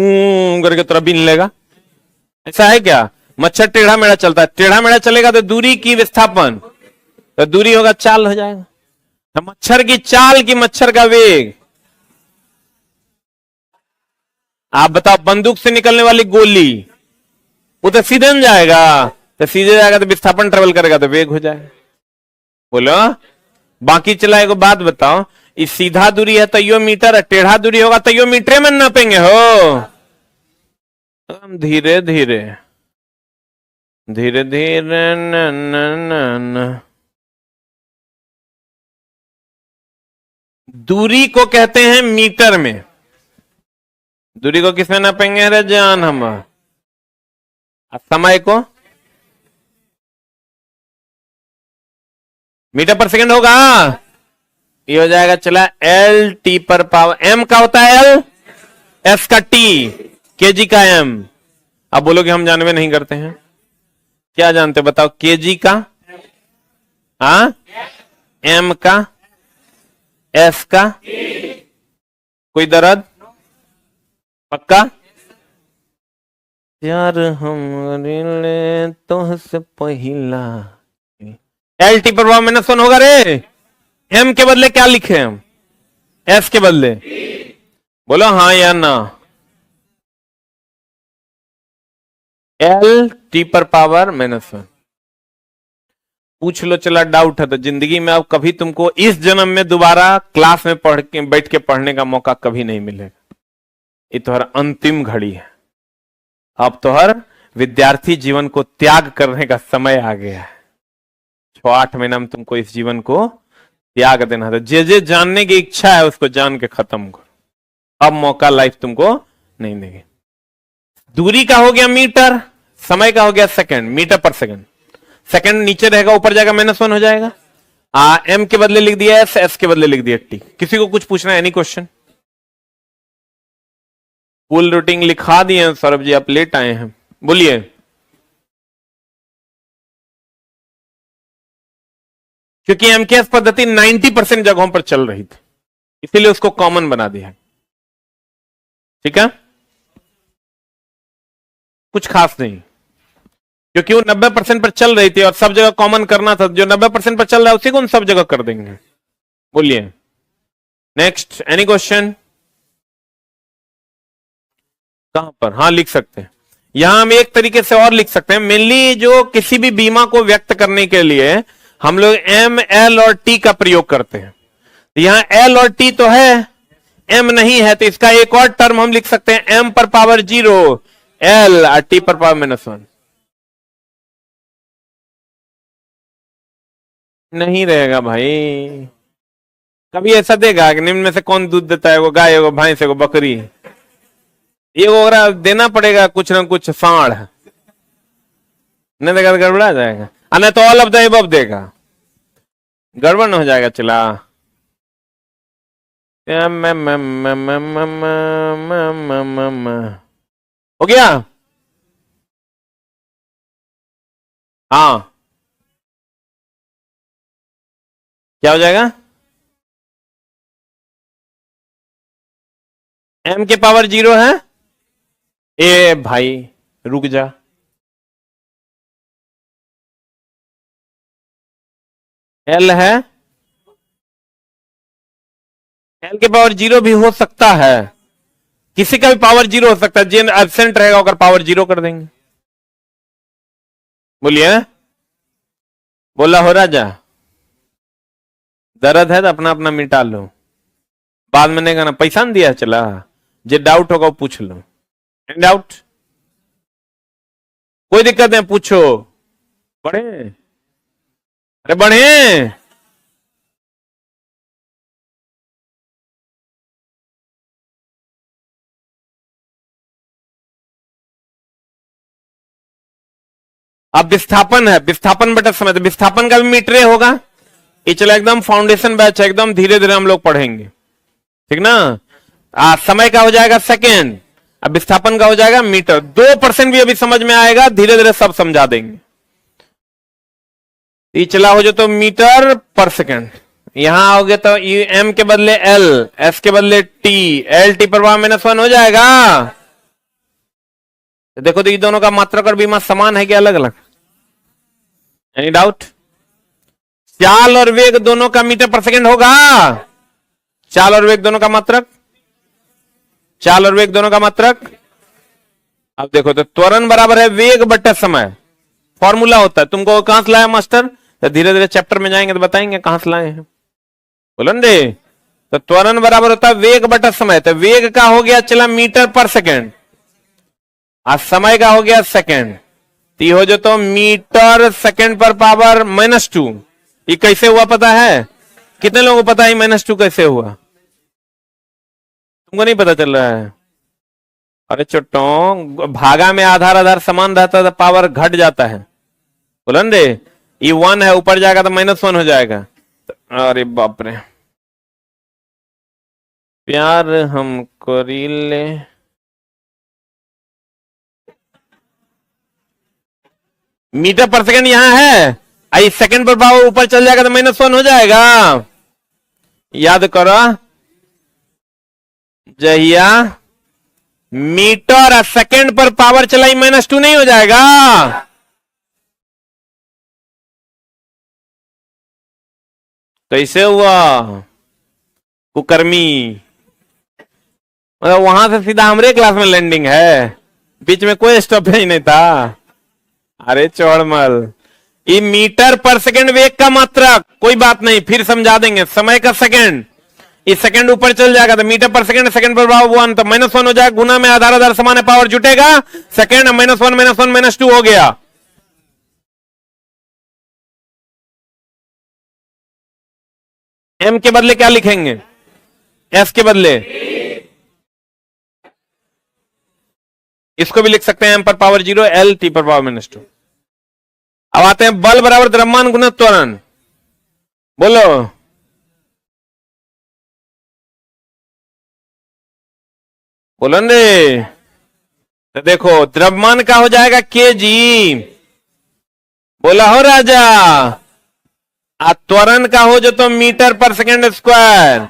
करके तुरंत बीन लेगा, ऐसा है क्या? मच्छर टेढ़ा मेढ़ा चलता है। टेढ़ा मेढ़ा चलेगा तो दूरी की विस्थापन, तो दूरी होगा चाल हो जाएगा। तो मच्छर की चाल की मच्छर का वेग। आप बताओ, बंदूक से निकलने वाली गोली वो तो सीधे न जाएगा, तो सीधे जाएगा तो विस्थापन ट्रेवल करेगा तो वेग हो जाएगा। बोलो बाकी चला। एक बात बताओ, इस सीधा दूरी है तैयो मीटर, टेढ़ा दूरी होगा तैयो मीटर में नापेंगे हो। तो हम धीरे धीरे धीरे धीरे न न न न दूरी को कहते हैं मीटर में। दूरी को किसमें नापेंगे रे जान? हम समय को मीटर पर सेकंड होगा, ये हो जाएगा चला एल टी पर पावर। एम का होता है एल, एस का टी, केजी का एम। अब बोलोगे हम जानवे नहीं करते हैं, क्या जानते बताओ? केजी का, हाँ, एम का, एस का, कोई दर्द? पक्का? यार हम ले तो से पहिला एल टी पर माइनस वन होगा रे। एम के बदले क्या लिखे हम? एस के बदले। बोलो हाँ या ना? एल टी पर पावर माइनस वन। पूछ लो, चला डाउट है तो जिंदगी में अब कभी तुमको इस जन्म में दोबारा क्लास में पढ़ के बैठ के पढ़ने का मौका कभी नहीं मिलेगा। ये तो हर अंतिम घड़ी है। अब तो हर विद्यार्थी जीवन को त्याग करने का समय आ गया है। 6-8 महीना में तुमको इस जीवन को त्याग देना था। जे जानने की इच्छा है उसको जान के खत्म करो। अब मौका लाइफ तुमको नहीं देगी। दूरी का हो गया मीटर, समय का हो गया सेकंड, मीटर पर सेकंड। सेकंड नीचे रहेगा, ऊपर जाएगा -1 हो जाएगा। एम के बदले लिख दिया एस, एस के बदले लिख दिया टी। किसी को कुछ पूछना है? Any question? फुल रूटीन लिखा दिए सौरभ जी, आप लेट आए हैं, बोलिए। क्योंकि एमकेएस पद्धति 90% जगहों पर चल रही थी, इसीलिए उसको कॉमन बना दिया। ठीक है, कुछ खास नहीं, क्योंकि वो 90% पर चल रही थी और सब जगह कॉमन करना था। जो 90% पर चल रहा है उसी को हम सब जगह कर देंगे। बोलिए नेक्स्ट, एनी क्वेश्चन? कहां पर? हाँ लिख सकते हैं। यहां हम एक तरीके से और लिख सकते हैं। मेनली जो किसी भी बीमा को व्यक्त करने के लिए हम लोग एम, एल और टी का प्रयोग करते हैं। यहां एल और टी तो है, एम नहीं है, तो इसका एक और टर्म हम लिख सकते हैं, एम पर पावर 0, एल और टी पर पावर -1। नहीं रहेगा भाई। कभी ऐसा देगा कि निम्न में से कौन दूध देता है? वो गाय, वो भैंस, वो बकरी। ये वो देना पड़ेगा कुछ ना कुछ साढ़, नहीं देगा तो गड़बड़ा जाएगा। नहीं तो ऑल ऑफ द अबव देगा, गड़बड़ हो जाएगा। चला हो गया? हाँ, क्या हो जाएगा? एम के पावर 0 है। ए भाई रुक जा, एल है, एल के पावर 0 भी हो सकता है, किसी का भी पावर 0 हो सकता है। जिन एब्सेंट रहेगा अगर पावर 0 कर देंगे। बोलिए, बोला हो राजा? दर्द है तो अपना अपना मिटा लो, बाद में नहीं कहना पैसा नहीं दिया। चला जो डाउट होगा वो पूछ लो। Any doubt? कोई दिक्कत नहीं, पूछो। बढ़े? अरे बढ़े। अब विस्थापन है, विस्थापन बटा समय, तो विस्थापन का भी मीटर होगा। ये चलो एकदम फाउंडेशन बैच है, एकदम धीरे धीरे हम लोग पढ़ेंगे, ठीक ना। समय का हो जाएगा सेकेंड, अब विस्थापन का हो जाएगा मीटर। 2% भी अभी समझ में आएगा, धीरे धीरे सब समझा देंगे। ये चला हो जो तो मीटर पर सेकेंड, यहां आओगे तो एम के बदले एल, एस के बदले टी, एल टी पर -1 हो जाएगा। तो देखो तो ये दोनों का मात्रक और विमा समान है कि अलग अलग? Any doubt? चाल और वेग दोनों का मीटर पर सेकेंड होगा। चाल और वेग दोनों का मात्रक, चाल और वेग दोनों का मात्रक। अब देखो तो त्वरण बराबर है वेग बटा समय, फॉर्मूला होता है। तुमको कहां से लाया मास्टर? तो धीरे धीरे चैप्टर में जाएंगे तो बताएंगे कहां से लाए हैं, बोलन दे। तो त्वरण बराबर होता है वेग बटा समय, तो वेग का हो गया चला मीटर पर सेकेंड, आज समय का हो गया सेकेंड। ती हो जो तो मीटर सेकेंड पर पावर -2। ये कैसे हुआ पता है? कितने लोगों को पता है -2 कैसे हुआ? तुमको नहीं पता चल रहा है? अरे चुट्टों, भागा में आधार आधार समान रहता है तो पावर घट जाता है, बोलन दे। ये 1 है, ऊपर जाएगा तो -1 हो जाएगा। अरे बाप रे, प्यार हम करीले। मीटर पर सेकेंड यहां है, आई सेकेंड पर पावर ऊपर चल जाएगा तो -1 हो जाएगा। याद करो, जहिया मीटर सेकेंड पर पावर चलाई -2 नहीं हो जाएगा। कैसे हुआ कुकर्मी? मतलब वहां से सीधा हमारे क्लास में लैंडिंग है, बीच में कोई स्टॉप ही नहीं था। अरे चौड़मल, ये मीटर पर सेकेंड वेग का मात्रक, कोई बात नहीं, फिर समझा देंगे। समय का सेकेंड, इस सेकेंड ऊपर चल जाएगा तो मीटर पर सेकेंड, सेकेंड पर पावर 1 तो -1 हो जाएगा। गुना में आधार आधार समान है, पावर जुटेगा। सेकेंड -1 -2 हो गया। एम के बदले क्या लिखेंगे? एस के बदले इसको भी लिख सकते हैं, एम पर पावर 0, एल टी पर पावर -2। अब आते हैं बल बराबर द्रव्यमान गुना त्वरण, बोलो। बोलो रे। तो देखो द्रव्यमान का हो जाएगा केजी, बोला हो राजा। त्वरण का हो जो तो मीटर पर सेकेंड स्क्वायर,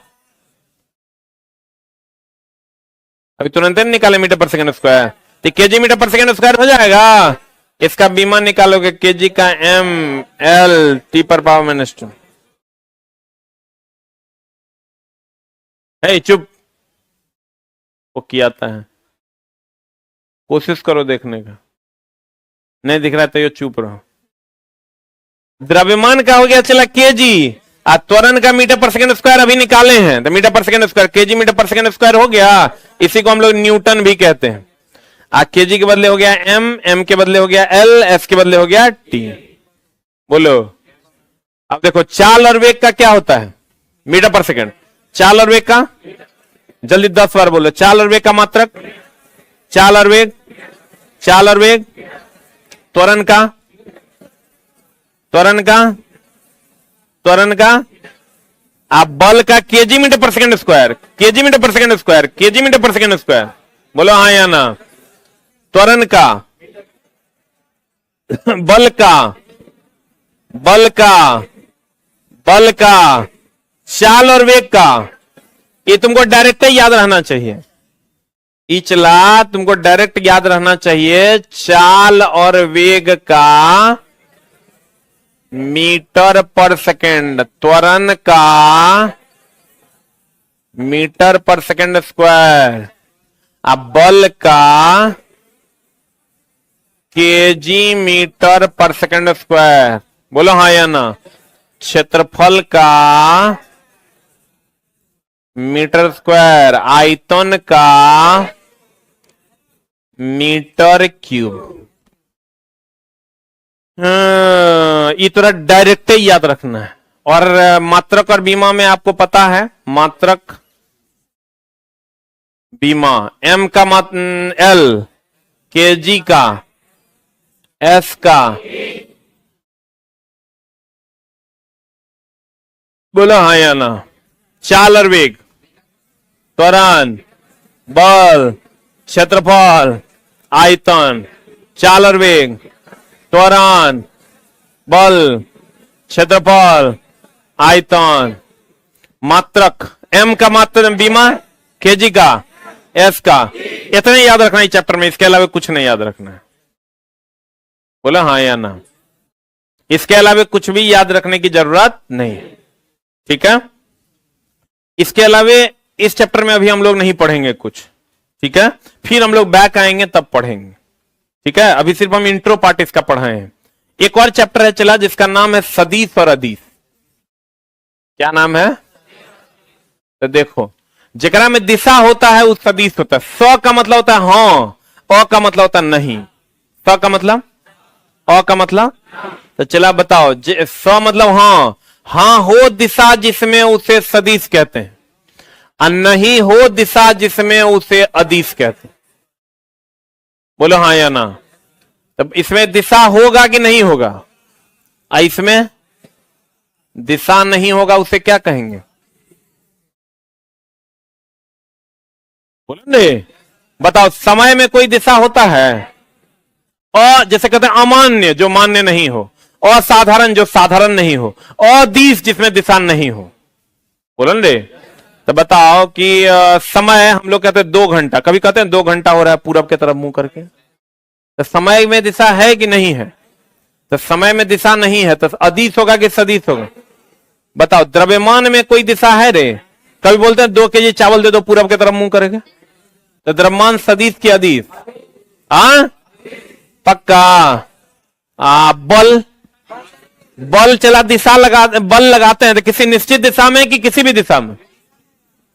अभी तुरंत नहीं निकाले मीटर पर सेकेंड स्क्वायर, तो केजी मीटर पर सेकेंड स्क्वायर हो जाएगा। इसका बीमा निकालोगे, केजी का एम एल टी पर पावर -2। चुप, वो किया था है, कोशिश करो देखने का, नहीं दिख रहा तो ये चुप रहो। द्रव्यमान का हो गया चला केजी, त्वरण का मीटर पर सेकेंड स्क्वायर अभी निकाले हैं, तो मीटर पर सेकेंड स्क्वायर, केजी मीटर पर सेकेंड स्क्वायर हो गया। इसी को हम लोग न्यूटन भी कहते हैं। केजी के बदले हो गया एम, एम के बदले हो गया एल, एस के बदले हो गया टी। बोलो। अब देखो चाल और वेग का क्या होता है? मीटर पर सेकेंड। चाल और वेग का जल्दी 10 बार बोलो। चाल और वेग का मात्रक, चाल और वेग, चाल और वेग। त्वरण का, त्वरण का, त्वरण का। आप बल का केजी मीटर पर सेकेंड स्क्वायर, केजी मीटर पर सेकेंड स्क्वायर, केजी मीटर पर सेकेंड स्क्वायर। बोलो हाँ या ना। त्वरण का, बल का, बल का, बल का, चाल और वेग का। ये तुमको डायरेक्ट ही याद रहना चाहिए। इचला तुमको डायरेक्ट याद रहना चाहिए। चाल और वेग का मीटर पर सेकेंड, त्वरण का मीटर पर सेकेंड स्क्वायर, अब बल का केजी मीटर पर सेकेंड स्क्वायर। बोलो हाँ या ना। क्षेत्रफल का मीटर स्क्वायर, आयतन का मीटर क्यूब। ये थोड़ा डायरेक्ट ही याद रखना है। और मात्रक और बीमा में आपको पता है, मात्रक बीमा, एम का एल, केजी का, एस का, बोलो हाँ या ना। चाल और वेग, त्वरण, बल, क्षेत्रफल, आयतन, चाल और वेग, त्वरण, बल, क्षेत्रफल, आयतन, मात्रक, एम का मात्रक बीमा, केजी का, एस का, इतना याद रखना है चैप्टर में, इसके अलावा कुछ नहीं याद रखना है। बोला हाँ या ना। इसके अलावा कुछ भी याद रखने की जरूरत नहीं, ठीक है। इसके अलावा इस चैप्टर में अभी हम लोग नहीं पढ़ेंगे कुछ, ठीक है। फिर हम लोग बैक आएंगे तब पढ़ेंगे, ठीक है। अभी सिर्फ हम इंट्रो पार्ट इसका पढ़ाए हैं। एक और चैप्टर है चला जिसका नाम है सदिश और अदिश। क्या नाम है? तो देखो, जेकरा में दिशा होता है उस सदिश होता है। स का मतलब होता है हाँ, अ का मतलब होता है नहीं। स का मतलब, अ का मतलब, तो चला बताओ। स मतलब हाँ, हाँ हो दिशा जिसमें उसे सदिश कहते हैं, और नहीं हो दिशा जिसमें उसे अदिश कहते हैं। बोलो हाँ या ना। तब इसमें दिशा होगा कि नहीं होगा? इसमें दिशा नहीं होगा, उसे क्या कहेंगे? बोलो ने, बताओ। समय में कोई दिशा होता है? जैसे कहते हैं अमान्य, जो मान्य नहीं हो, असाधारण, जो साधारण नहीं हो, अदिश, जिसमें दिशा नहीं हो। बोलो ने। तो बताओ कि समय हम लोग कहते हैं 2 घंटा, कभी कहते हैं 2 घंटा हो रहा है पूरब की तरफ मुंह करके, तो समय में दिशा है कि नहीं है? तो समय में दिशा नहीं है, तो अदिश होगा कि सदिश होगा? बताओ। द्रव्यमान में कोई दिशा है रे? कभी बोलते हैं 2 केजी चावल दे दो पूरब की तरफ मुंह करके, तो द्रव्यमान सदिश की अदिश? पक्का। बल, बल चला दिशा लगा, बल लगाते हैं तो किसी निश्चित दिशा में कि किसी भी दिशा में?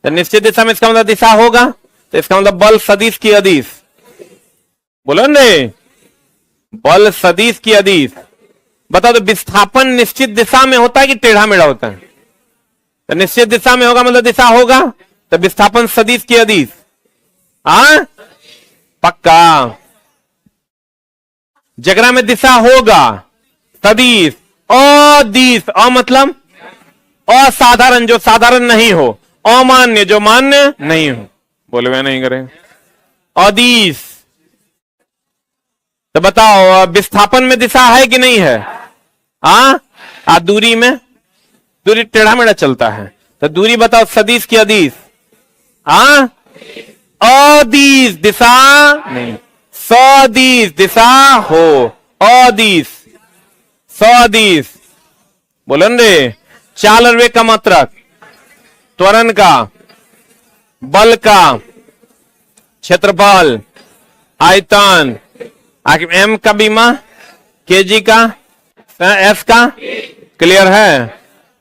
तो निश्चित दिशा में, इसका मतलब दिशा होगा, तो इसका मतलब बल सदिश की अदिश। बोलो ने, बल सदिश की अदिश। बताओ। तो विस्थापन निश्चित दिशा में होता है कि टेढ़ा मेढ़ा होता है? तो निश्चित दिशा में होगा, मतलब दिशा होगा, तो विस्थापन सदिश की अदिश। पक्का। जगरा में दिशा होगा, सदिश, अदिश, मतलब असाधारण, जो साधारण नहीं हो, अमान्य, जो मान्य नहीं हो। बोले वे नहीं करें। अदिश। तो बताओ, विस्थापन में दिशा है कि नहीं है? दूरी में, दूरी टेढ़ा मेढ़ा चलता है, तो दूरी बताओ सदिश की अदिश? अदिश, दिशा नहीं, सदिश, दिशा हो, अदिश, सदिश। बोलन रे। चाल और वेग का मात्रक, त्वरण का, बल का, क्षेत्रफल, आयतन, एम का बीमा, केजी का, एस का, क्लियर है?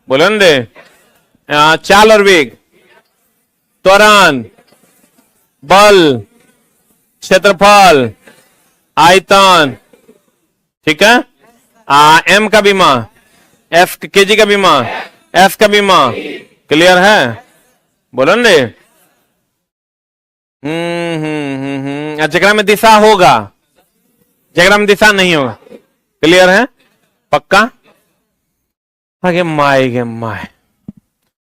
बोलन रे। चाल और वेग, त्वरण, बल, क्षेत्रफल, आयतन, ठीक है। एम का बीमा, एफ केजी का बीमा, एफ का बीमा, क्लियर है? बोलो ने। जगरा में दिशा होगा, जगरा में दिशा नहीं होगा, क्लियर है? पक्का। आगे माए गे माए,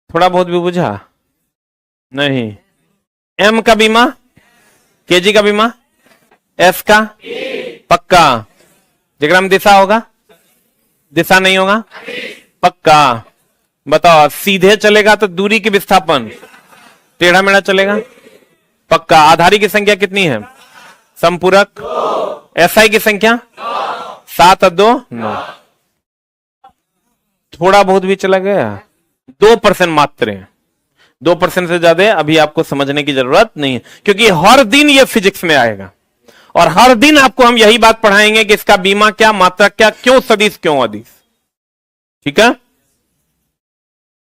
थोड़ा बहुत भी बुझा नहीं? एम का बीमा, केजी का बीमा, एफ का, पक्का। जगरा में दिशा होगा, दिशा नहीं होगा, पक्का। बताओ। सीधे चलेगा तो दूरी की विस्थापन टेढ़ा मेढ़ा चलेगा, पक्का। आधारी की संख्या कितनी है? संपूरक। एसआई की संख्या 7 और 2 9। थोड़ा बहुत भी चला गया, 2% मात्र है। 2% से ज्यादा अभी आपको समझने की जरूरत नहीं है, क्योंकि हर दिन ये फिजिक्स में आएगा और हर दिन आपको हम यही बात पढ़ाएंगे कि इसका बीमा क्या, मात्रक क्या, क्यों सदिश, क्यों अदिश, ठीक है।